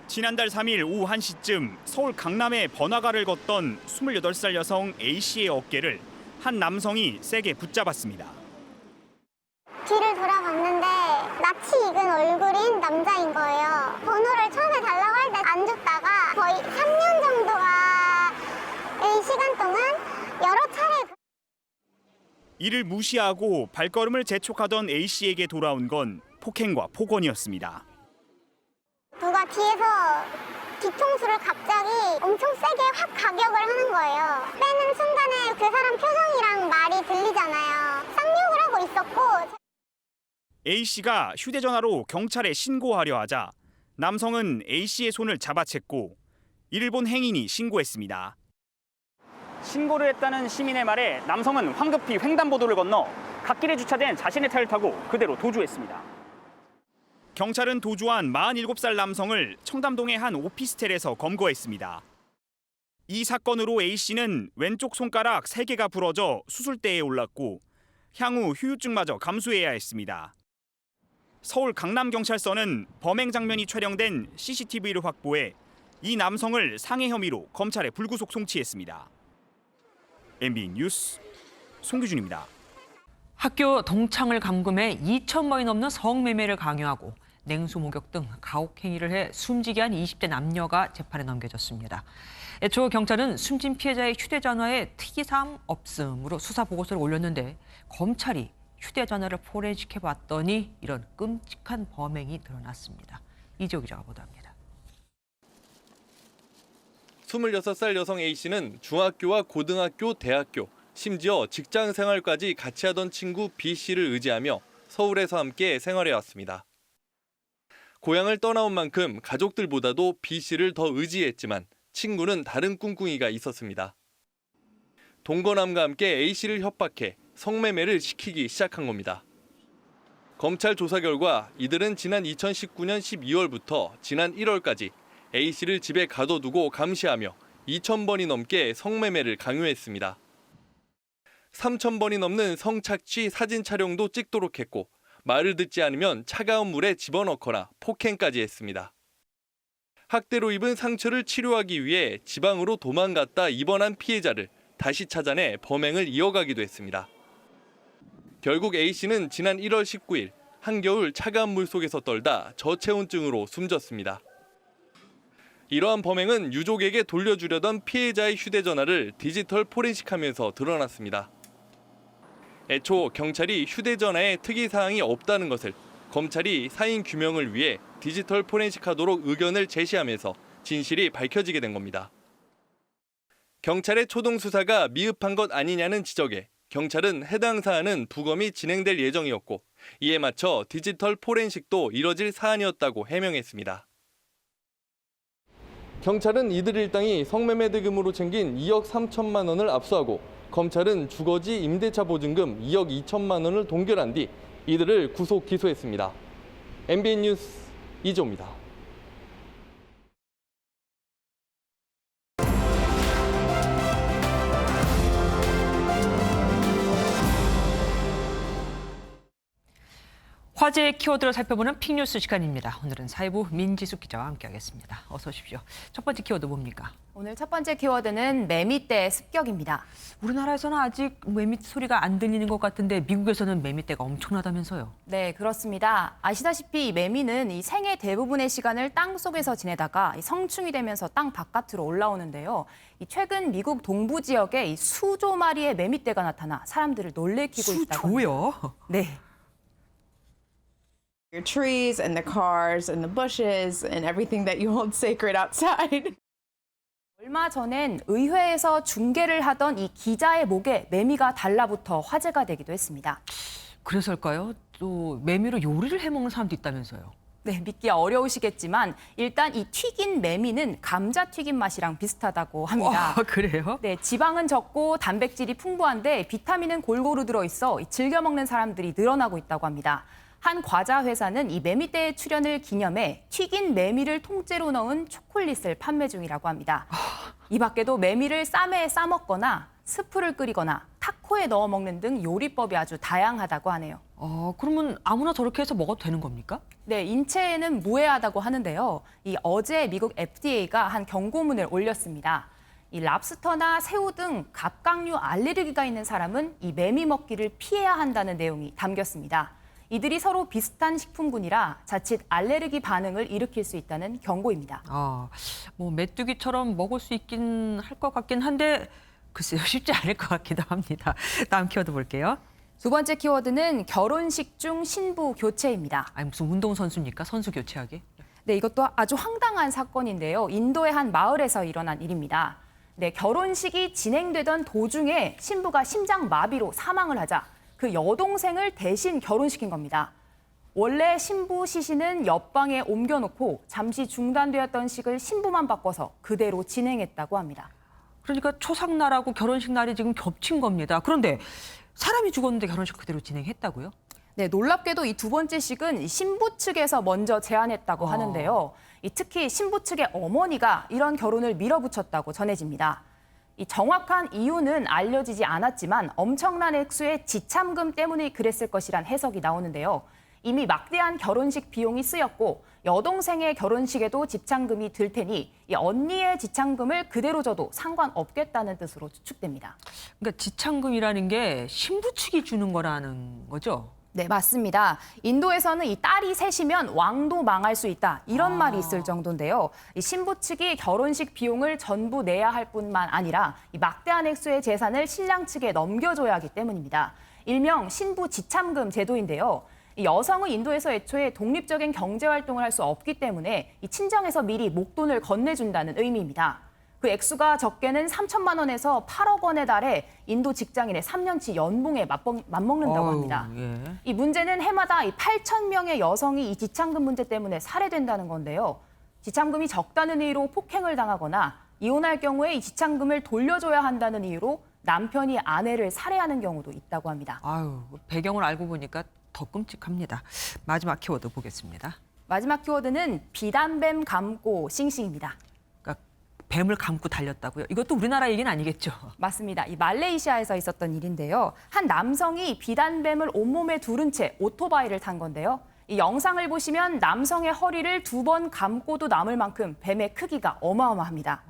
지난달 3일 오후 1시쯤 서울 강남의 번화가를 걷던 28살 여성 A씨의 어깨를 한 남성이 세게 붙잡았습니다. 뒤를 돌아봤는데 낯이 익은 얼굴인 남자인 거예요. 번호를 처음에 달라고 할 때 안 줬다가 거의 3년 정도가 시간 동안 여러 차례 이를 무시하고 발걸음을 재촉하던 A씨에게 돌아온 건 폭행과 폭언이었습니다. 누가 뒤에서 뒤통수를 갑자기 엄청 세게 확 가격을 하는 거예요. 빼는 순간에 그 사람 표정이랑 말이 들리잖아요. 쌍욕을 하고 있었고. A씨가 휴대전화로 경찰에 신고하려 하자 남성은 A씨의 손을 잡아챘고 이를 본 행인이 신고했습니다. 신고를 했다는 시민의 말에 남성은 황급히 횡단보도를 건너 갓길에 주차된 자신의 차를 타고 그대로 도주했습니다. 경찰은 도주한 47살 남성을 청담동의 한 오피스텔에서 검거했습니다. 이 사건으로 A씨는 왼쪽 손가락 3개가 부러져 수술대에 올랐고 향후 후유증마저 감수해야 했습니다. 서울 강남경찰서는 범행 장면이 촬영된 CCTV를 확보해 이 남성을 상해 혐의로 검찰에 불구속 송치했습니다. MBN 뉴스 송규준입니다. 학교 동창을 감금해 2,000번이 넘는 성매매를 강요하고 냉수 목욕 등 가혹행위를 해 숨지게 한 20대 남녀가 재판에 넘겨졌습니다. 애초 경찰은 숨진 피해자의 휴대전화에 특이사항 없음으로 수사 보고서를 올렸는데 검찰이 휴대전화를 포렌식해봤더니 이런 끔찍한 범행이 드러났습니다. 이재호 기자가 보도합니다. 26살 여성 A씨는 중학교와 고등학교, 대학교, 심지어 직장 생활까지 같이 하던 친구 B씨를 의지하며 서울에서 함께 생활해왔습니다. 고향을 떠나온 만큼 가족들보다도 B씨를 더 의지했지만 친구는 다른 꿍꿍이가 있었습니다. 동거남과 함께 A씨를 협박해 성매매를 시키기 시작한 겁니다. 검찰 조사 결과 이들은 지난 2019년 12월부터 지난 1월까지 A씨를 집에 가둬두고 감시하며 2,000번이 넘게 성매매를 강요했습니다. 3,000번이 넘는 성착취 사진 촬영도 찍도록 했고 말을 듣지 않으면 차가운 물에 집어넣거나 폭행까지 했습니다. 학대로 입은 상처를 치료하기 위해 지방으로 도망갔다 입원한 피해자를 다시 찾아내 범행을 이어가기도 했습니다. 결국 A씨는 지난 1월 19일 한겨울 차가운 물 속에서 떨다 저체온증으로 숨졌습니다. 이러한 범행은 유족에게 돌려주려던 피해자의 휴대전화를 디지털 포렌식하면서 드러났습니다. 애초 경찰이 휴대전화에 특이사항이 없다는 것을 검찰이 사인 규명을 위해 디지털 포렌식하도록 의견을 제시하면서 진실이 밝혀지게 된 겁니다. 경찰의 초동 수사가 미흡한 것 아니냐는 지적에 경찰은 해당 사안은 부검이 진행될 예정이었고 이에 맞춰 디지털 포렌식도 이뤄질 사안이었다고 해명했습니다. 경찰은 이들 일당이 성매매 대금으로 챙긴 2억 3천만 원을 압수하고 검찰은 주거지 임대차 보증금 2억 2천만 원을 동결한 뒤 이들을 구속 기소했습니다. MBN 뉴스 이조입니다. 화제의 키워드를 살펴보는 픽뉴스 시간입니다. 오늘은 사회부 민지숙 기자와 함께하겠습니다. 어서 오십시오. 첫 번째 키워드 뭡니까? 오늘 첫 번째 키워드는 매미떼 습격입니다. 우리나라에서는 아직 매미 소리가 안 들리는 것 같은데 미국에서는 매미떼가 엄청나다면서요? 네, 그렇습니다. 아시다시피 이 매미는 이 생애 대부분의 시간을 땅 속에서 지내다가 성충이 되면서 땅 바깥으로 올라오는데요. 최근 미국 동부 지역에 이 수조 마리의 매미떼가 나타나 사람들을 놀래키고 있다고 합니다. 수조요? 네. Your trees and the cars and the bushes and everything that you hold sacred outside. 얼마 전엔 의회에서 중계를 하던 이 기자의 목에 매미가 달라붙어 화제가 되기도 했습니다. 그래서일까요? 또 매미로 요리를 해먹는 사람도 있다면서요. 네, 믿기 어려우시겠지만 일단 이 튀긴 매미는 감자튀김 맛이랑 비슷하다고 합니다. 그래요? 네, 지방은 적고 단백질이 풍부한데 비타민은 골고루 들어있어 즐겨 먹는 사람들이 늘어나고 있다고 합니다. 한 과자 회사는 이 매미떼의 출현을 기념해 튀긴 매미를 통째로 넣은 초콜릿을 판매 중이라고 합니다. 이 밖에도 매미를 쌈에 싸먹거나 스프를 끓이거나 타코에 넣어 먹는 등 요리법이 아주 다양하다고 하네요. 그러면 아무나 저렇게 해서 먹어도 되는 겁니까? 네, 인체에는 무해하다고 하는데요. 어제 미국 FDA가 한 경고문을 올렸습니다. 이 랍스터나 새우 등 갑각류 알레르기가 있는 사람은 이 매미 먹기를 피해야 한다는 내용이 담겼습니다. 이들이 서로 비슷한 식품군이라 자칫 알레르기 반응을 일으킬 수 있다는 경고입니다. 뭐 메뚜기처럼 먹을 수 있긴 할 것 같긴 한데 글쎄요, 쉽지 않을 것 같기도 합니다. 다음 키워드 볼게요. 두 번째 키워드는 결혼식 중 신부 교체입니다. 아니 무슨 운동선수입니까? 선수 교체하게? 네, 이것도 아주 황당한 사건인데요. 인도의 한 마을에서 일어난 일입니다. 네, 결혼식이 진행되던 도중에 신부가 심장 마비로 사망을 하자 그 여동생을 대신 결혼시킨 겁니다. 원래 신부 시신은 옆방에 옮겨놓고 잠시 중단되었던 식을 신부만 바꿔서 그대로 진행했다고 합니다. 그러니까 초상날하고 결혼식 날이 지금 겹친 겁니다. 그런데 사람이 죽었는데 결혼식 그대로 진행했다고요? 네, 놀랍게도 이 두 번째 식은 신부 측에서 먼저 제안했다고 하는데요. 특히 신부 측의 어머니가 이런 결혼을 밀어붙였다고 전해집니다. 이 정확한 이유는 알려지지 않았지만 엄청난 액수의 지참금 때문에 그랬을 것이란 해석이 나오는데요. 이미 막대한 결혼식 비용이 쓰였고 여동생의 결혼식에도 지참금이 들 테니 이 언니의 지참금을 그대로 줘도 상관없겠다는 뜻으로 추측됩니다. 그러니까 지참금이라는 게 신부 측이 주는 거라는 거죠? 네, 맞습니다. 인도에서는 이 딸이 셋이면 왕도 망할 수 있다. 이런 말이 있을 정도인데요. 이 신부 측이 결혼식 비용을 전부 내야 할 뿐만 아니라 이 막대한 액수의 재산을 신랑 측에 넘겨줘야 하기 때문입니다. 일명 신부 지참금 제도인데요. 이 여성은 인도에서 애초에 독립적인 경제 활동을 할 수 없기 때문에 이 친정에서 미리 목돈을 건네준다는 의미입니다. 그 액수가 적게는 3천만 원에서 8억 원에 달해 인도 직장인의 3년치 연봉에 맞먹는다고 합니다. 이 문제는 해마다 이 8천 명의 여성이 이 지참금 문제 때문에 살해된다는 건데요. 지참금이 적다는 이유로 폭행을 당하거나 이혼할 경우에 이 지참금을 돌려줘야 한다는 이유로 남편이 아내를 살해하는 경우도 있다고 합니다. 배경을 알고 보니까 더 끔찍합니다. 마지막 키워드 보겠습니다. 마지막 키워드는 비단뱀 감고 싱싱입니다. 뱀을 감고 달렸다고요? 이것도 우리나라 얘기는 아니겠죠? 맞습니다. 이 말레이시아에서 있었던 일인데요. 한 남성이 비단뱀을 온몸에 두른 채 오토바이를 탄 건데요. 이 영상을 보시면 남성의 허리를 2번 감고도 남을 만큼 뱀의 크기가 어마어마합니다.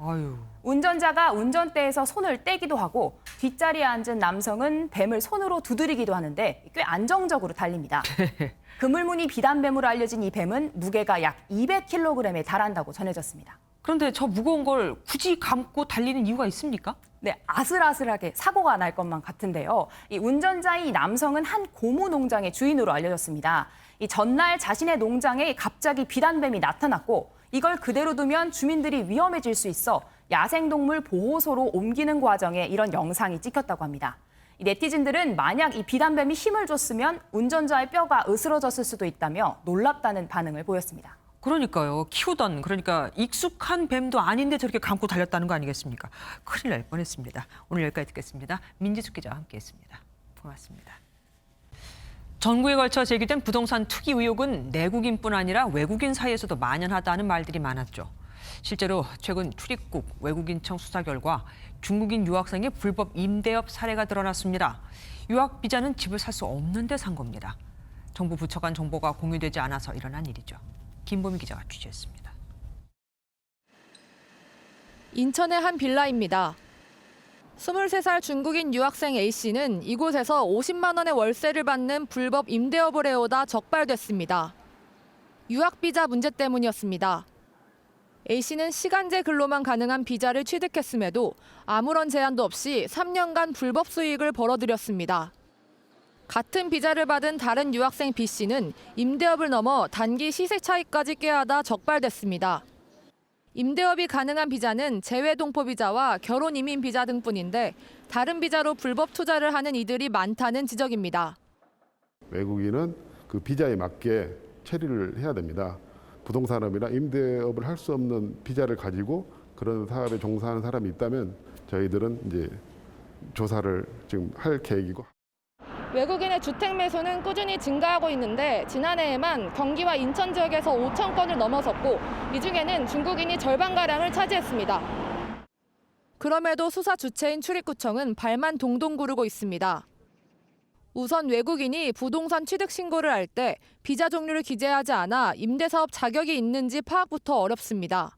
운전자가 운전대에서 손을 떼기도 하고 뒷자리에 앉은 남성은 뱀을 손으로 두드리기도 하는데 꽤 안정적으로 달립니다. 그물무늬 비단뱀으로 알려진 이 뱀은 무게가 약 200kg에 달한다고 전해졌습니다. 그런데 저 무거운 걸 굳이 감고 달리는 이유가 있습니까? 네, 아슬아슬하게 사고가 날 것만 같은데요. 이 운전자인 이 남성은 한 고무 농장의 주인으로 알려졌습니다. 이 전날 자신의 농장에 갑자기 비단뱀이 나타났고 이걸 그대로 두면 주민들이 위험해질 수 있어 야생동물 보호소로 옮기는 과정에 이런 영상이 찍혔다고 합니다. 이 네티즌들은 만약 이 비단뱀이 힘을 줬으면 운전자의 뼈가 으스러졌을 수도 있다며 놀랍다는 반응을 보였습니다. 그러니까요. 키우던 그러니까 익숙한 뱀도 아닌데 저렇게 감고 달렸다는 거 아니겠습니까? 큰일 날 뻔했습니다. 오늘 여기까지 듣겠습니다. 민지숙 기자와 함께했습니다. 고맙습니다. 전국에 걸쳐 제기된 부동산 투기 의혹은 내국인뿐 아니라 외국인 사이에서도 만연하다는 말들이 많았죠. 실제로 최근 출입국 외국인청 수사 결과 중국인 유학생의 불법 임대업 사례가 드러났습니다. 유학 비자는 집을 살 수 없는 데 산 겁니다. 정부 부처 간 정보가 공유되지 않아서 일어난 일이죠. 김보미 기자가 취재했습니다. 인천의 한 빌라입니다. 23살 중국인 유학생 A씨는 이곳에서 50만 원의 월세를 받는 불법 임대업을 해오다 적발됐습니다. 유학비자 문제 때문이었습니다. A씨는 시간제 근로만 가능한 비자를 취득했음에도 아무런 제한도 없이 3년간 불법 수익을 벌어들였습니다. 같은 비자를 받은 다른 유학생 B씨는 임대업을 넘어 단기 시세 차익까지 꾀하다 적발됐습니다. 임대업이 가능한 비자는 재외동포 비자와 결혼 이민 비자 등뿐인데 다른 비자로 불법 투자를 하는 이들이 많다는 지적입니다. 외국인은 그 비자에 맞게 처리를 해야 됩니다. 부동산업이나 임대업을 할 수 없는 비자를 가지고 그런 사업에 종사하는 사람이 있다면 저희들은 이제 조사를 지금 할 계획이고. 외국인의 주택 매수는 꾸준히 증가하고 있는데 지난해에만 경기와 인천 지역에서 5천 건을 넘어섰고 이 중에는 중국인이 절반가량을 차지했습니다. 그럼에도 수사 주체인 출입구청은 발만 동동 구르고 있습니다. 우선 외국인이 부동산 취득 신고를 할 때 비자 종류를 기재하지 않아 임대사업 자격이 있는지 파악부터 어렵습니다.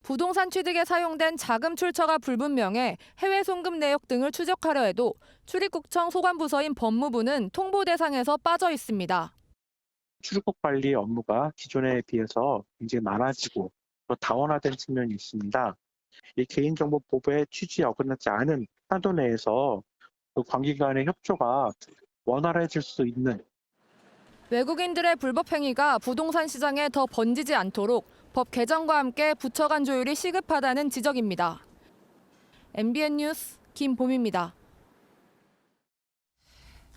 부동산 취득에 사용된 자금 출처가 불분명해 해외 송금 내역 등을 추적하려 해도 출입국청 소관부서인 법무부는 통보 대상에서 빠져 있습니다. 출입국 관리 업무가 기존에 비해서 굉장히 많아지고 또 다원화된 측면이 있습니다. 이 개인정보보호의 취지에 어긋나지 않은 한도 내에서 그 관계기관의 협조가 원활해질 수 있는 외국인들의 불법 행위가 부동산 시장에 더 번지지 않도록 법 개정과 함께 부처 간 조율이 시급하다는 지적입니다. MBN 뉴스 김봄입니다.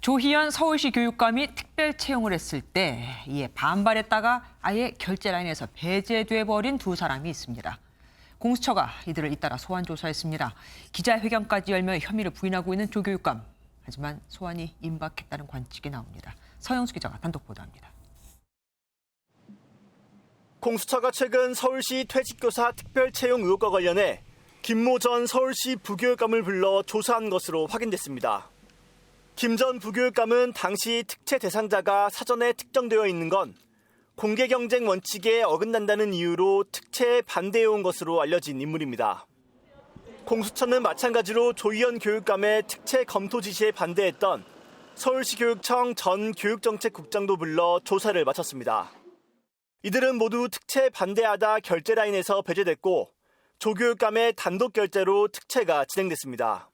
조희연 서울시 교육감이 특별 채용을 했을 때 이에 반발했다가 아예 결제 라인에서 배제돼 버린 두 사람이 있습니다. 공수처가 이들을 잇따라 소환 조사했습니다. 기자회견까지 열며 혐의를 부인하고 있는 조 교육감. 하지만 소환이 임박했다는 관측이 나옵니다. 서영수 기자가 단독 보도합니다. 공수처가 최근 서울시 퇴직교사 특별 채용 의혹과 관련해 김모 전 서울시 부교육감을 불러 조사한 것으로 확인됐습니다. 김 전 부교육감은 당시 특채 대상자가 사전에 특정되어 있는 건 공개 경쟁 원칙에 어긋난다는 이유로 특채에 반대해온 것으로 알려진 인물입니다. 공수처는 마찬가지로 조희연 교육감의 특채 검토 지시에 반대했던 서울시 교육청 전 교육정책국장도 불러 조사를 마쳤습니다. 이들은 모두 특채에 반대하다 결제 라인에서 배제됐고 조 교육감의 단독 결제로 특채가 진행됐습니다.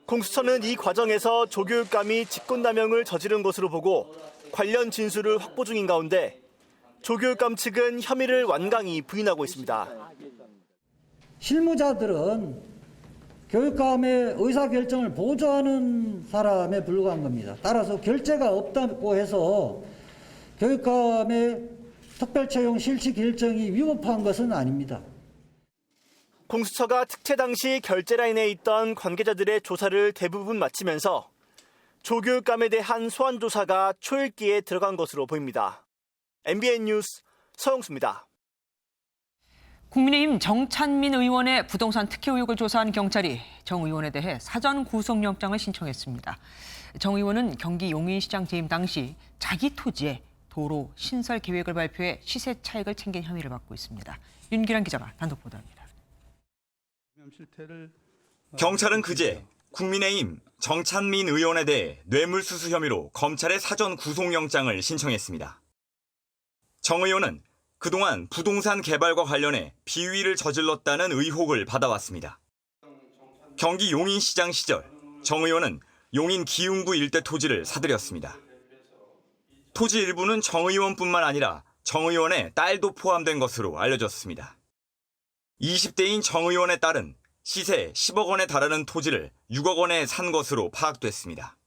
공수처는 이 과정에서 조 교육감이 직권남용을 저지른 것으로 보고 관련 진술을 확보 중인 가운데 조 교육감 측은 혐의를 완강히 부인하고 있습니다. 실무자들은 교육감의 의사결정을 보조하는 사람에 불과한 겁니다. 따라서 결재가 없다고 해서 교육감의 특별채용 실시 결정이 위법한 것은 아닙니다. 공수처가 특채 당시 결제 라인에 있던 관계자들의 조사를 대부분 마치면서 조 교육감에 대한 소환 조사가 초읽기에 들어간 것으로 보입니다. MBN 뉴스 서영수입니다. 국민의힘 정찬민 의원의 부동산 특혜 의혹을 조사한 경찰이 정 의원에 대해 사전 구속영장을 신청했습니다. 정 의원은 경기 용인시장 재임 당시 자기 토지에 도로 신설 계획을 발표해 시세 차익을 챙긴 혐의를 받고 있습니다. 윤기란 기자가 단독 보도합니다. 경찰은 그제 국민의힘 정찬민 의원에 대해 뇌물수수 혐의로 검찰에 사전 구속영장을 신청했습니다. 정 의원은 그동안 부동산 개발과 관련해 비위를 저질렀다는 의혹을 받아왔습니다. 경기 용인시장 시절 정 의원은 용인 기흥구 일대 토지를 사들였습니다. 토지 일부는 정 의원뿐만 아니라 정 의원의 딸도 포함된 것으로 알려졌습니다. 20대인 정 의원의 딸은 시세 10억 원에 달하는 토지를 6억 원에 산 것으로 파악됐습니다.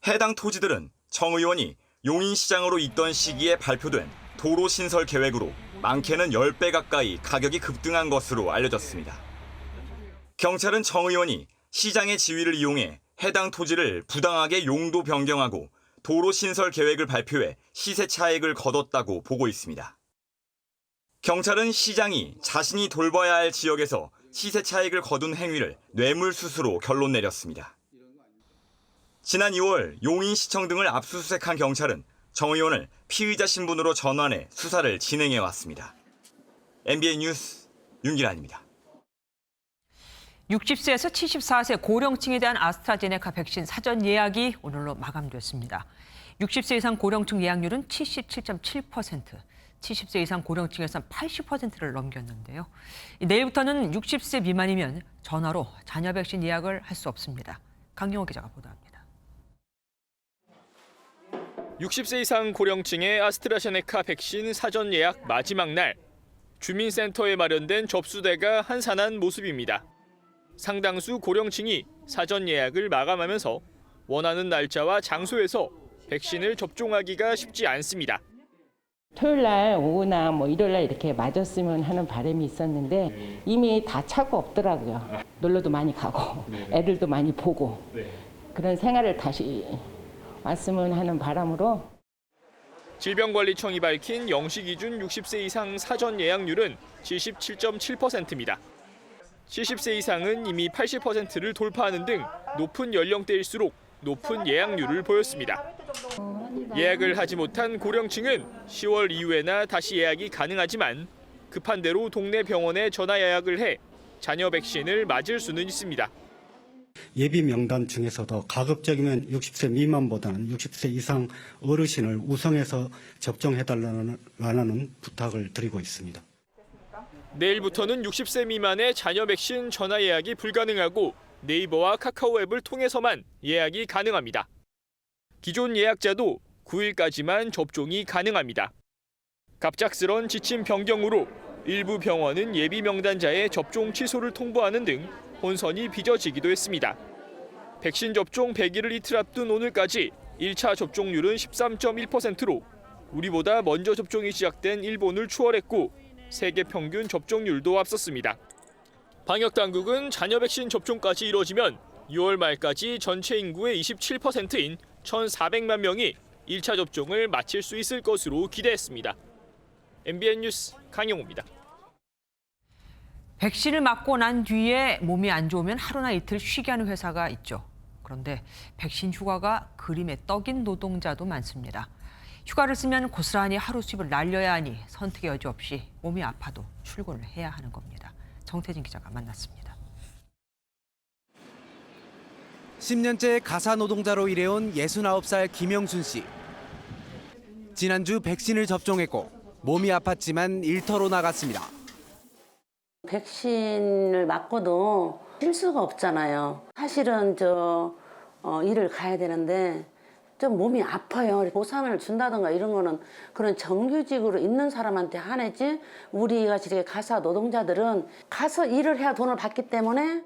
해당 토지들은 정 의원이 용인시장으로 있던 시기에 발표된 도로 신설 계획으로 많게는 10배 가까이 가격이 급등한 것으로 알려졌습니다. 경찰은 정 의원이 시장의 지위를 이용해 해당 토지를 부당하게 용도 변경하고 도로 신설 계획을 발표해 시세 차익을 거뒀다고 보고 있습니다. 경찰은 시장이 자신이 돌봐야 할 지역에서 시세 차익을 거둔 행위를 뇌물수수로 결론 내렸습니다. 지난 2월 용인시청 등을 압수수색한 경찰은 정 의원을 피의자 신분으로 전환해 수사를 진행해왔습니다. MBN 뉴스 윤기란입니다. 60세에서 74세 고령층에 대한 아스트라제네카 백신 사전 예약이 오늘로 마감됐습니다. 60세 이상 고령층 예약률은 77.7%, 70세 이상 고령층에서는 80%를 넘겼는데요. 내일부터는 60세 미만이면 전화로 자녀 백신 예약을 할 수 없습니다. 강영호 기자가 보도합니다. 60세 이상 고령층의 아스트라제네카 백신 사전 예약 마지막 날. 주민센터에 마련된 접수대가 한산한 모습입니다. 상당수 고령층이 사전 예약을 마감하면서 원하는 날짜와 장소에서 백신을 접종하기가 쉽지 않습니다. 토요일 날 오후나 일요일 날 이렇게 맞았으면 하는 바람이 있었는데 이미 다 차고 없더라고요. 놀러도 많이 가고 애들도 많이 보고 그런 생활을 다시 왔으면 하는 바람으로. 질병관리청이 밝힌 0시 기준 60세 이상 사전 예약률은 77.7%입니다. 70세 이상은 이미 80%를 돌파하는 등 높은 연령대일수록 높은 예약률을 보였습니다. 예약을 하지 못한 고령층은 10월 이후에나 다시 예약이 가능하지만 급한 대로 동네 병원에 전화 예약을 해 자녀 백신을 맞을 수는 있습니다. 예비 명단 중에서도 가급적이면 60세 미만보다는 60세 이상 어르신을 우선해서 접종해달라는 부탁을 드리고 있습니다. 내일부터는 60세 미만의 자녀 백신 전화 예약이 불가능하고 네이버와 카카오 앱을 통해서만 예약이 가능합니다. 기존 예약자도 9일까지만 접종이 가능합니다. 갑작스런 지침 변경으로 일부 병원은 예비 명단자의 접종 취소를 통보하는 등 혼선이 빚어지기도 했습니다. 백신 접종 100일을 이틀 앞둔 오늘까지 1차 접종률은 13.1%로 우리보다 먼저 접종이 시작된 일본을 추월했고 세계 평균 접종률도 앞섰습니다. 방역당국은 자녀 백신 접종까지 이뤄지면 6월 말까지 전체 인구의 27%인 1,400만 명이 1차 접종을 마칠 수 있을 것으로 기대했습니다. MBN 뉴스 강영호입니다. 백신을 맞고 난 뒤에 몸이 안 좋으면 하루나 이틀 쉬게 하는 회사가 있죠. 그런데 백신 휴가가 그림의 떡인 노동자도 많습니다. 휴가를 쓰면 고스란히 하루 수입을 날려야 하니 선택의 여지 없이 몸이 아파도 출근을 해야 하는 겁니다. 정태진 기자가 만났습니다. 10년째 가사 노동자로 일해온 69살 김영순 씨. 지난주 백신을 접종했고 몸이 아팠지만 일터로 나갔습니다. 백신을 맞고도 쉴 수가 없잖아요. 사실은 일을 가야 되는데 좀 몸이 아파요. 보상을 준다든가 이런 거는 그런 정규직으로 있는 사람한테 하네지 우리가 이렇게 가사 노동자들은 가서 일을 해야 돈을 받기 때문에.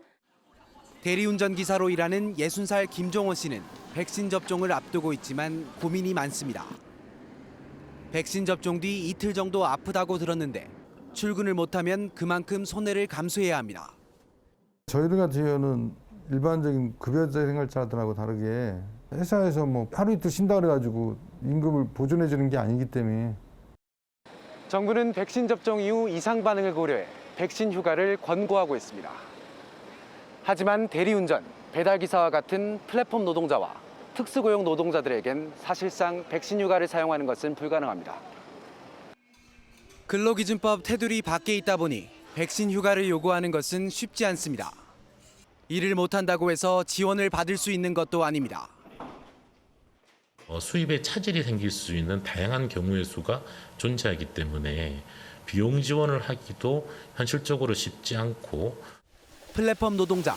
대리운전 기사로 일하는 60살 김종원 씨는 백신 접종을 앞두고 있지만 고민이 많습니다. 백신 접종 뒤 이틀 정도 아프다고 들었는데 출근을 못하면 그만큼 손해를 감수해야 합니다. 저희들 같은 경우는 일반적인 급여자 생활자들하고 다르게 회사에서 하루 이틀 쉰다 그래가지고 임금을 보존해 주는 게 아니기 때문에. 정부는 백신 접종 이후 이상 반응을 고려해 백신 휴가를 권고하고 있습니다. 하지만 대리운전, 배달기사와 같은 플랫폼 노동자와 특수고용 노동자들에겐 사실상 백신 휴가를 사용하는 것은 불가능합니다. 근로기준법 테두리 밖에 있다 보니 백신 휴가를 요구하는 것은 쉽지 않습니다. 일을 못한다고 해서 지원을 받을 수 있는 것도 아닙니다. 수입에 차질이 생길 수 있는 다양한 경우의 수가 존재하기 때문에 비용 지원을 하기도 현실적으로 쉽지 않고. 플랫폼 노동자,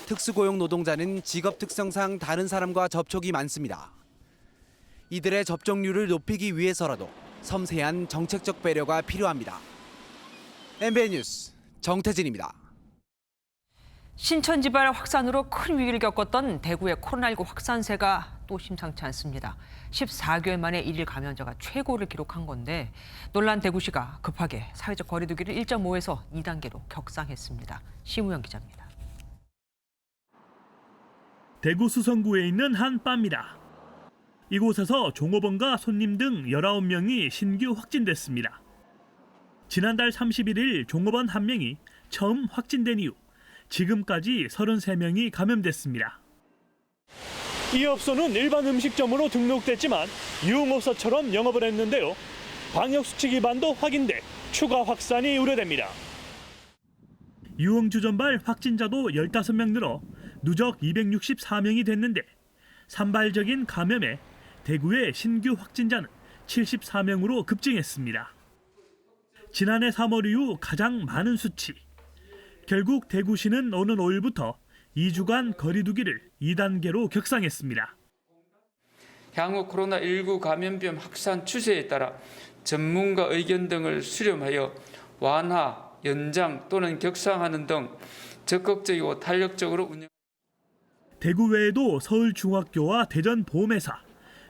특수고용 노동자는 직업 특성상 다른 사람과 접촉이 많습니다. 이들의 접종률을 높이기 위해서라도 섬세한 정책적 배려가 필요합니다. MBN 뉴스 정태진입니다. 신천지발 확산으로 큰 위기를 겪었던 대구의 코로나19 확산세가 또 심상치 않습니다. 14개월 만에 1일 감염자가 최고를 기록한 건데 놀란 대구시가 급하게 사회적 거리두기를 1.5에서 2단계로 격상했습니다. 심우영 기자입니다. 대구 수성구에 있는 한 바입니다. 이곳에서 종업원과 손님 등 19명이 신규 확진됐습니다. 지난달 31일 종업원 1명이 처음 확진된 이후 지금까지 33명이 감염됐습니다. 이 업소는 일반 음식점으로 등록됐지만 유흥업소처럼 영업을 했는데요. 방역수칙 위반도 확인돼 추가 확산이 우려됩니다. 유흥주점발 확진자도 15명 늘어 누적 264명이 됐는데 산발적인 감염에 대구의 신규 확진자는 74명으로 급증했습니다. 지난해 3월 이후 가장 많은 수치. 결국 대구시는 오는 5일부터 2주간 거리두기를 2단계로 격상했습니다. 향후 코로나19 감염병 확산 추세에 따라 전문가 의견 등을 수렴하여 완화, 연장 또는 격상하는 등 적극적이고 탄력적으로 운영. 대구 외에도 서울중학교와 대전보험회사,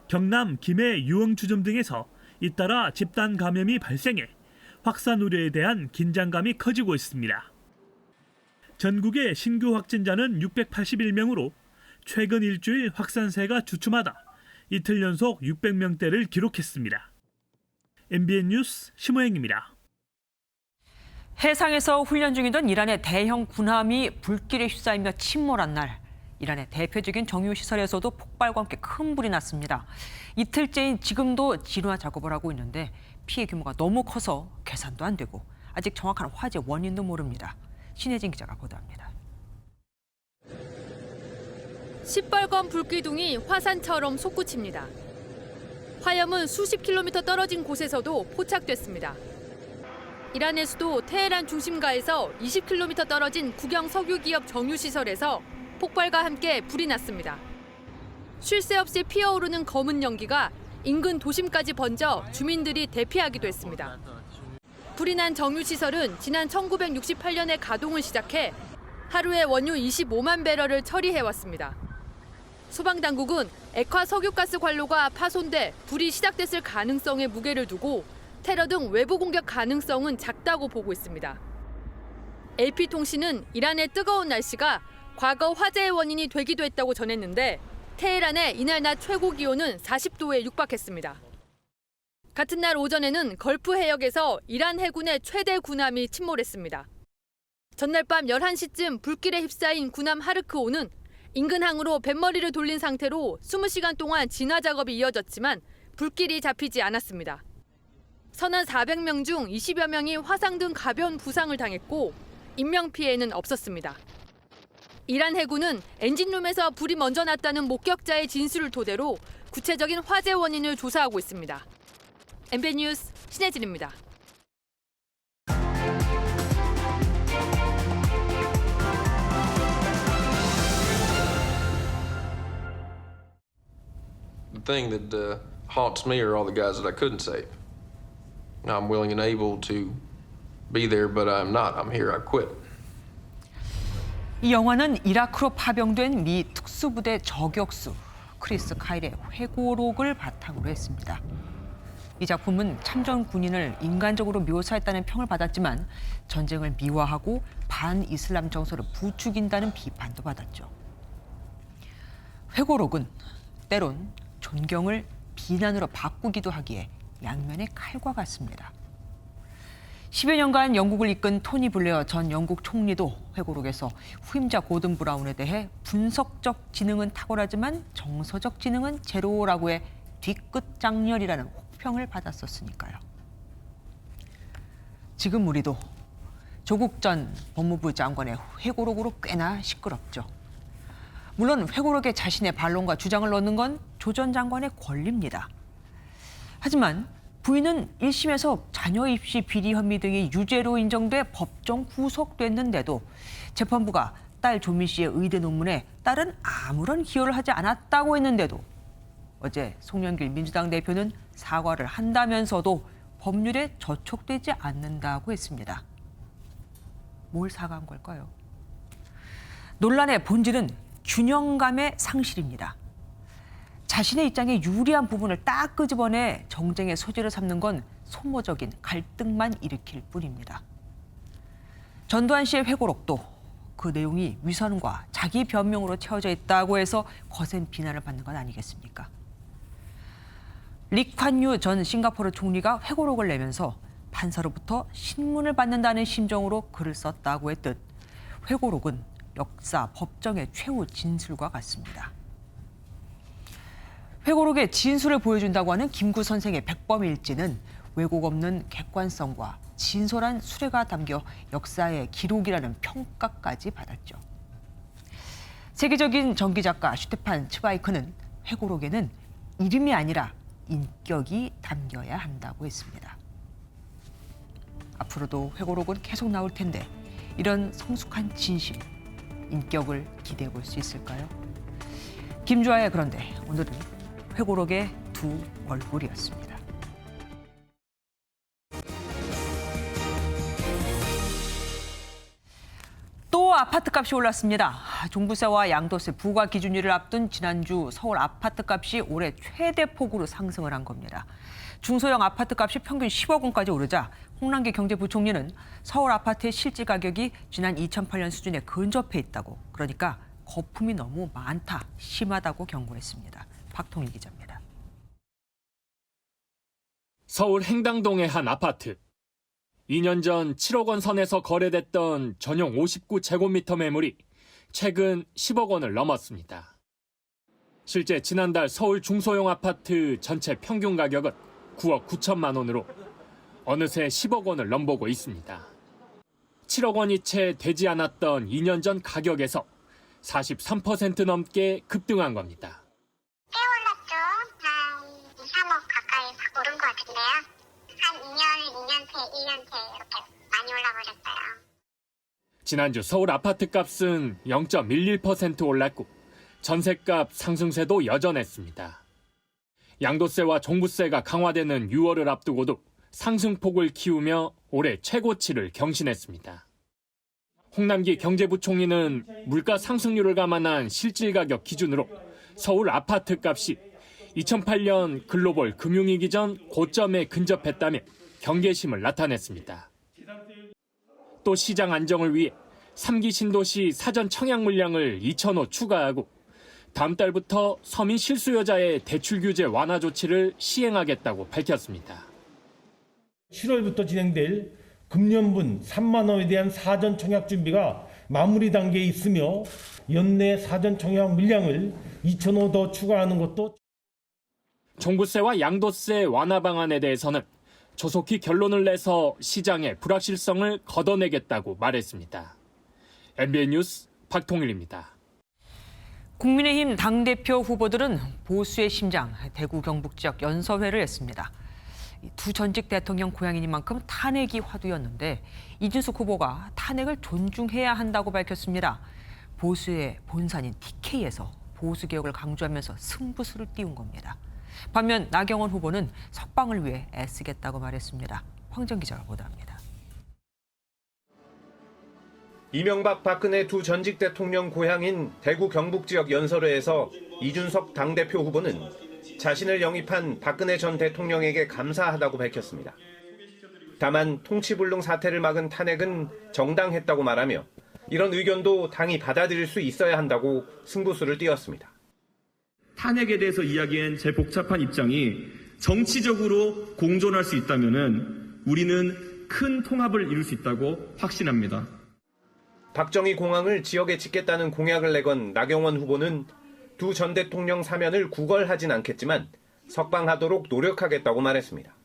경남 김해 유흥주점 등에서 잇따라 집단 감염이 발생해 확산 우려에 대한 긴장감이 커지고 있습니다. 전국의 신규 확진자는 681명으로 최근 일주일 확산세가 주춤하다 이틀 연속 600명대를 기록했습니다. MBN 뉴스 심호영입니다. 해상에서 훈련 중이던 이란의 대형 군함이 불길에 휩싸이며 침몰한 날, 이란의 대표적인 정유시설에서도 폭발과 함께 큰 불이 났습니다. 이틀째인 지금도 진화 작업을 하고 있는데 피해 규모가 너무 커서 계산도 안 되고 아직 정확한 화재 원인도 모릅니다. 신혜진 기자가 보도합니다. 시뻘건 불기둥이 화산처럼 솟구칩니다. 화염은 수십 킬로미터 떨어진 곳에서도 포착됐습니다. 이란의 수도 테헤란 중심가에서 20킬로미터 떨어진 국영 석유기업 정유시설에서 폭발과 함께 불이 났습니다. 쉴 새 없이 피어오르는 검은 연기가 인근 도심까지 번져 주민들이 대피하기도 했습니다. 불이 난 정유시설은 지난 1968년에 가동을 시작해 하루에 원유 25만 배럴을 처리해왔습니다. 소방당국은 액화 석유가스 관로가 파손돼 불이 시작됐을 가능성에 무게를 두고 테러 등 외부 공격 가능성은 작다고 보고 있습니다. AP통신은 이란의 뜨거운 날씨가 과거 화재의 원인이 되기도 했다고 전했는데 테헤란의 이날 낮 최고 기온은 40도에 육박했습니다. 같은 날 오전에는 걸프 해역에서 이란 해군의 최대 군함이 침몰했습니다. 전날 밤 11시쯤 불길에 휩싸인 군함 하르크5는 인근 항으로 뱃머리를 돌린 상태로 20시간 동안 진화 작업이 이어졌지만 불길이 잡히지 않았습니다. 선원 400명 중 20여 명이 화상 등 가벼운 부상을 당했고 인명피해는 없었습니다. 이란 해군은 엔진룸에서 불이 먼저 났다는 목격자의 진술을 토대로 구체적인 화재 원인을 조사하고 있습니다. MBN 뉴스 신혜진입니다. The thing that haunts me are all the guys that I couldn't save. I'm willing and able to be there, but I'm not. I'm here. I quit. 이 영화는 이라크로 파병된 미 특수부대 저격수 크리스 카일의 회고록을 바탕으로 했습니다. 이 작품은 참전 군인을 인간적으로 묘사했다는 평을 받았지만 전쟁을 미화하고 반이슬람 정서를 부추긴다는 비판도 받았죠. 회고록은 때론 존경을 비난으로 바꾸기도 하기에 양면의 칼과 같습니다. 10여 년간 영국을 이끈 토니 블레어 전 영국 총리도 회고록에서 후임자 고든 브라운에 대해 분석적 지능은 탁월하지만 정서적 지능은 제로라고 해 뒤끝 장렬이라는 혹평을 받았었으니까요. 지금 우리도 조국 전 법무부 장관의 회고록으로 꽤나 시끄럽죠. 물론 회고록에 자신의 반론과 주장을 넣는 건 조 전 장관의 권리입니다. 하지만 부인은 1심에서 자녀 입시 비리 혐의 등이 유죄로 인정돼 법정 구속됐는데도 재판부가 딸 조민 씨의 의대 논문에 딸은 아무런 기여를 하지 않았다고 했는데도 어제 송영길 민주당 대표는 사과를 한다면서도 법률에 저촉되지 않는다고 했습니다. 뭘 사과한 걸까요? 논란의 본질은 균형감의 상실입니다. 자신의 입장에 유리한 부분을 딱 끄집어내 정쟁의 소재로 삼는 건 소모적인 갈등만 일으킬 뿐입니다. 전두환 씨의 회고록도 그 내용이 위선과 자기 변명으로 채워져 있다고 해서 거센 비난을 받는 건 아니겠습니까? 리콴유 전 싱가포르 총리가 회고록을 내면서 판사로부터 신문을 받는다는 심정으로 글을 썼다고 했듯 회고록은 역사, 법정의 최후 진술과 같습니다. 회고록의 진술을 보여준다고 하는 김구 선생의 백범일지는 왜곡 없는 객관성과 진솔한 수레가 담겨 역사의 기록이라는 평가까지 받았죠. 세계적인 전기작가 슈테판 츠바이크는 회고록에는 이름이 아니라 인격이 담겨야 한다고 했습니다. 앞으로도 회고록은 계속 나올 텐데 이런 성숙한 진심, 인격을 기대해 볼 수 있을까요? 김주아의 그런데 오늘은 회고록의 두 얼굴이었습니다. 아파트값이 올랐습니다. 종부세와 양도세 부과 기준일을 앞둔 지난주 서울 아파트값이 올해 최대 폭으로 상승을 한 겁니다. 중소형 아파트값이 평균 10억 원까지 오르자 홍남기 경제부총리는 서울 아파트의 실질 가격이 지난 2008년 수준에 근접해 있다고, 그러니까 거품이 너무 많다, 심하다고 경고했습니다. 박통일 기자입니다. 서울 행당동의 한 아파트. 2년 전 7억 원 선에서 거래됐던 전용 59제곱미터 매물이 최근 10억 원을 넘었습니다. 실제 지난달 서울 중소형 아파트 전체 평균 가격은 9억 9천만 원으로 어느새 10억 원을 넘보고 있습니다. 7억 원이 채 되지 않았던 2년 전 가격에서 43% 넘게 급등한 겁니다. 꽤 올랐죠. 한 2, 3억 가까이 확 오른 것 같은데요. 한 2년째 이렇게 많이 올라버렸어요. 지난주 서울 아파트 값은 0.11% 올랐고 전셋값 상승세도 여전했습니다. 양도세와 종부세가 강화되는 6월을 앞두고도 상승폭을 키우며 올해 최고치를 경신했습니다. 홍남기 경제부총리는 물가 상승률을 감안한 실질 가격 기준으로 서울 아파트 값이 2008년 글로벌 금융위기 전 고점에 근접했다며 경계심을 나타냈습니다. 또 시장 안정을 위해 3기 신도시 사전 청약 물량을 2,000호 추가하고 다음 달부터 서민 실수요자의 대출 규제 완화 조치를 시행하겠다고 밝혔습니다. 7월부터 진행될 금년분 3만 호에 대한 사전 청약 준비가 마무리 단계에 있으며 연내 사전 청약 물량을 2,000호 더 추가하는 것도. 종부세와 양도세 완화 방안에 대해서는 조속히 결론을 내서 시장의 불확실성을 걷어내겠다고 말했습니다. MBN 뉴스 박통일입니다. 국민의힘 당대표 후보들은 보수의 심장, 대구 경북 지역 연서회를 했습니다. 두 전직 대통령 고향이니만큼 탄핵이 화두였는데 이준석 후보가 탄핵을 존중해야 한다고 밝혔습니다. 보수의 본산인 TK에서 보수 개혁을 강조하면서 승부수를 띄운 겁니다. 반면 나경원 후보는 석방을 위해 애쓰겠다고 말했습니다. 황정 기자가 보도합니다. 이명박 박근혜 두 전직 대통령 고향인 대구 경북 지역 연설회에서 이준석 당대표 후보는 자신을 영입한 박근혜 전 대통령에게 감사하다고 밝혔습니다. 다만 통치불능 사태를 막은 탄핵은 정당했다고 말하며 이런 의견도 당이 받아들일 수 있어야 한다고 승부수를 띄웠습니다. 탄핵에 대해서 이야기한 제 복잡한 입장이 정치적으로 공존할 수 있다면 우리는 큰 통합을 이룰 수 있다고 확신합니다. 박정희 공항을 지역에 짓겠다는 공약을 내건 나경원 후보는 두 전 대통령 사면을 구걸하진 않겠지만 석방하도록 노력하겠다고 말했습니다.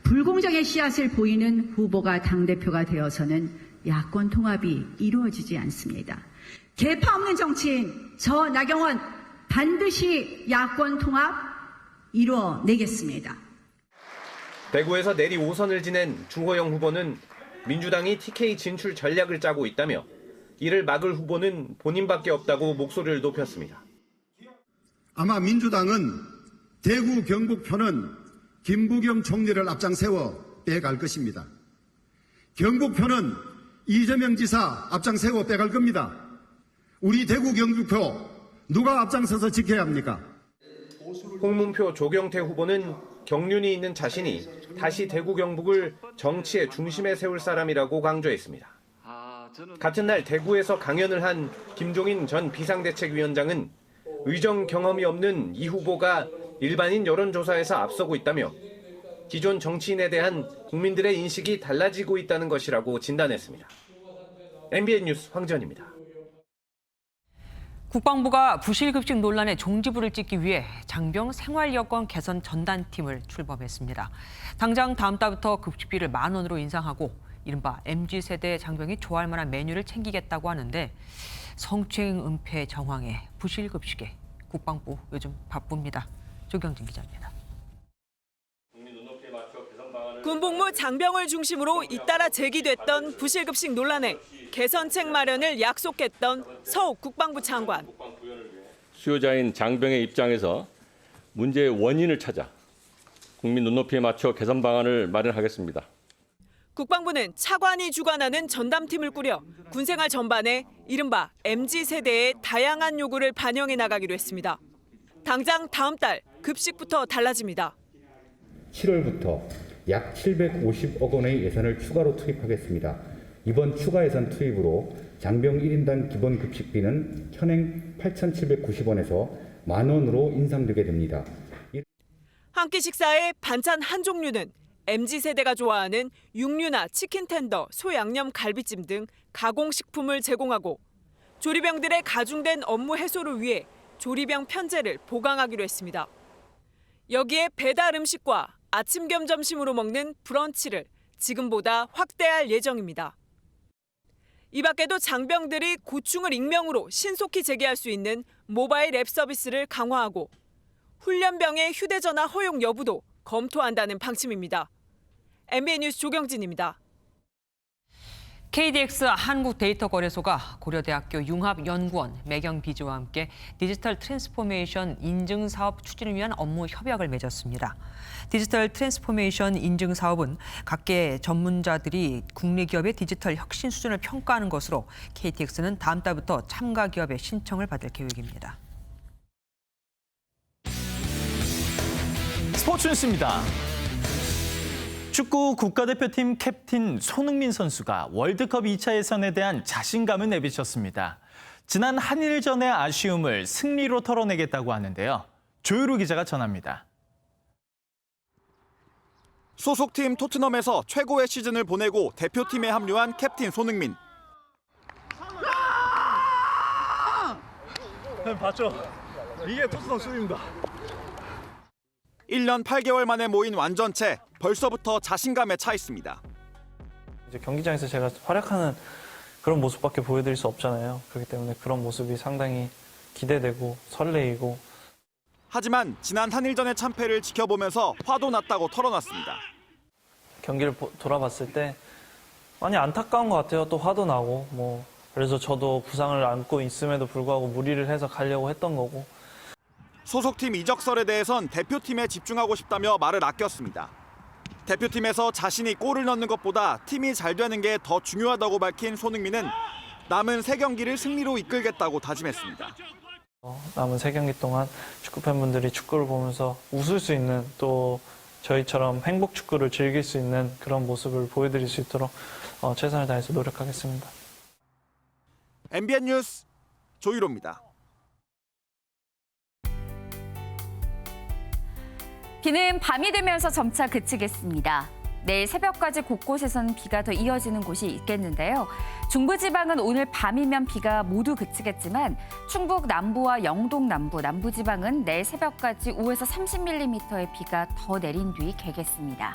불공정의 씨앗을 보이는 후보가 당대표가 되어서는 야권 통합이 이루어지지 않습니다. 개파 없는 정치인 저 나경원 반드시 야권 통합 이루어내겠습니다. 대구에서 내리 5선을 지낸 주호영 후보는 민주당이 TK 진출 전략을 짜고 있다며 이를 막을 후보는 본인밖에 없다고 목소리를 높였습니다. 아마 민주당은 대구 경북 표는 김부겸 총리를 앞장 세워 빼갈 것입니다. 경북 표는 이재명 지사 앞장 세워 빼갈 겁니다. 우리 대구 경북 표 누가 앞장서서 지켜야 합니까? 홍문표 조경태 후보는 경륜이 있는 자신이 다시 대구 경북을 정치의 중심에 세울 사람이라고 강조했습니다. 같은 날 대구에서 강연을 한 김종인 전 비상대책위원장은 의정 경험이 없는 이 후보가 일반인 여론조사에서 앞서고 있다며 기존 정치인에 대한 국민들의 인식이 달라지고 있다는 것이라고 진단했습니다. MBN 뉴스 황지연입니다. 국방부가 부실급식 논란의 종지부를 찍기 위해 장병 생활여건 개선 전단팀을 출범했습니다. 당장 다음 달부터 급식비를 10,000원으로 인상하고 이른바 MZ세대 장병이 좋아할 만한 메뉴를 챙기겠다고 하는데 성추행 은폐 정황에 부실급식에 국방부 요즘 바쁩니다. 조경진 기자입니다. 군복무 장병을 중심으로 잇따라 제기됐던 부실급식 논란에 개선책 마련을 약속했던 서욱 국방부 장관. 수요자인 장병의 입장에서 문제의 원인을 찾아 국민 눈높이에 맞춰 개선 방안을 마련하겠습니다. 국방부는 차관이 주관하는 전담팀을 꾸려 군생활 전반에 이른바 MZ세대의 다양한 요구를 반영해 나가기로 했습니다. 당장 다음 달 급식부터 달라집니다. 7월부터 약 750억 원의 예산을 추가로 투입하겠습니다. 이번 추가 예산 투입으로 장병 1인당 기본 급식비는 현행 8,790원에서 10,000원으로 인상되게 됩니다. 한 끼 식사에 반찬 한 종류는 MZ세대가 좋아하는 육류나 치킨 텐더, 소 양념 갈비찜 등 가공식품을 제공하고 조리병들의 가중된 업무 해소를 위해 조리병 편제를 보강하기로 했습니다. 여기에 배달 음식과 아침 겸 점심으로 먹는 브런치를 지금보다 확대할 예정입니다. 이 밖에도 장병들이 고충을 익명으로 신속히 제기할 수 있는 모바일 앱 서비스를 강화하고 훈련병의 휴대전화 허용 여부도 검토한다는 방침입니다. MBN 뉴스 조경진입니다. KDX 한국데이터거래소가 고려대학교 융합연구원, 매경비지와 함께 디지털 트랜스포메이션 인증사업 추진을 위한 업무 협약을 맺었습니다. 디지털 트랜스포메이션 인증사업은 각계 전문자들이 국내 기업의 디지털 혁신 수준을 평가하는 것으로 KTX는 다음 달부터 참가 기업의 신청을 받을 계획입니다. 스포츠 뉴스입니다. 축구 국가대표팀 캡틴 손흥민 선수가 월드컵 2차 예선에 대한 자신감을 내비쳤습니다. 지난 한일전의 아쉬움을 승리로 털어내겠다고 하는데요. 조유루 기자가 전합니다. 소속팀 토트넘에서 최고의 시즌을 보내고 대표팀에 합류한 캡틴 손흥민. 봤죠? 이게 토트넘 수비입니다. 1년 8개월 만에 모인 완전체, 벌써부터 자신감에 차 있습니다. 이제 경기장에서 제가 활약하는 그런 모습밖에 보여드릴 수 없잖아요. 그렇기 때문에 그런 모습이 상당히 기대되고 설레이고. 하지만 지난 한일전의 참패를 지켜보면서 화도 났다고 털어놨습니다. 경기를 돌아봤을 때 많이 안타까운 것 같아요. 또 화도 나고 그래서 저도 부상을 안고 있음에도 불구하고 무리를 해서 가려고 했던 거고. 소속팀 이적설에 대해선 대표팀에 집중하고 싶다며 말을 아꼈습니다. 대표팀에서 자신이 골을 넣는 것보다 팀이 잘 되는 게 더 중요하다고 밝힌 손흥민은 남은 3경기를 승리로 이끌겠다고 다짐했습니다. 남은 3경기 동안 축구 팬분들이 축구를 보면서 웃을 수 있는, 또 저희처럼 행복 축구를 즐길 수 있는 그런 모습을 보여드릴 수 있도록 최선을 다해서 노력하겠습니다. MBN 뉴스 조유로입니다. 비는 밤이 되면서 점차 그치겠습니다. 내일 새벽까지 곳곳에선 비가 더 이어지는 곳이 있겠는데요. 중부지방은 오늘 밤이면 비가 모두 그치겠지만 충북 남부와 영동 남부, 남부지방은 내일 새벽까지 5에서 30mm의 비가 더 내린 뒤 개겠습니다.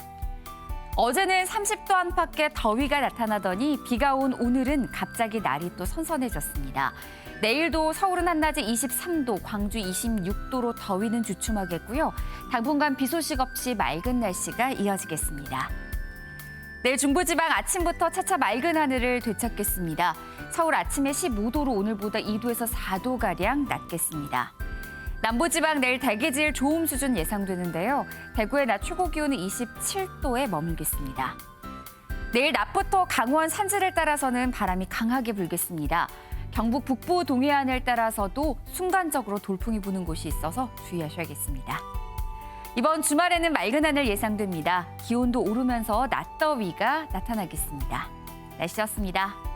어제는 30도 안팎의 더위가 나타나더니 비가 온 오늘은 갑자기 날이 또 선선해졌습니다. 내일도 서울은 한낮에 23도, 광주 26도로 더위는 주춤하겠고요. 당분간 비 소식 없이 맑은 날씨가 이어지겠습니다. 내일 중부지방 아침부터 차차 맑은 하늘을 되찾겠습니다. 서울 아침에 15도로 오늘보다 2도에서 4도가량 낮겠습니다. 남부지방 내일 대기질 좋음 수준 예상되는데요. 대구의 낮 최고 기온은 27도에 머물겠습니다. 내일 낮부터 강원 산지를 따라서는 바람이 강하게 불겠습니다. 경북 북부 동해안을 따라서도 순간적으로 돌풍이 부는 곳이 있어서 주의하셔야겠습니다. 이번 주말에는 맑은 하늘 예상됩니다. 기온도 오르면서 낮더위가 나타나겠습니다. 날씨였습니다.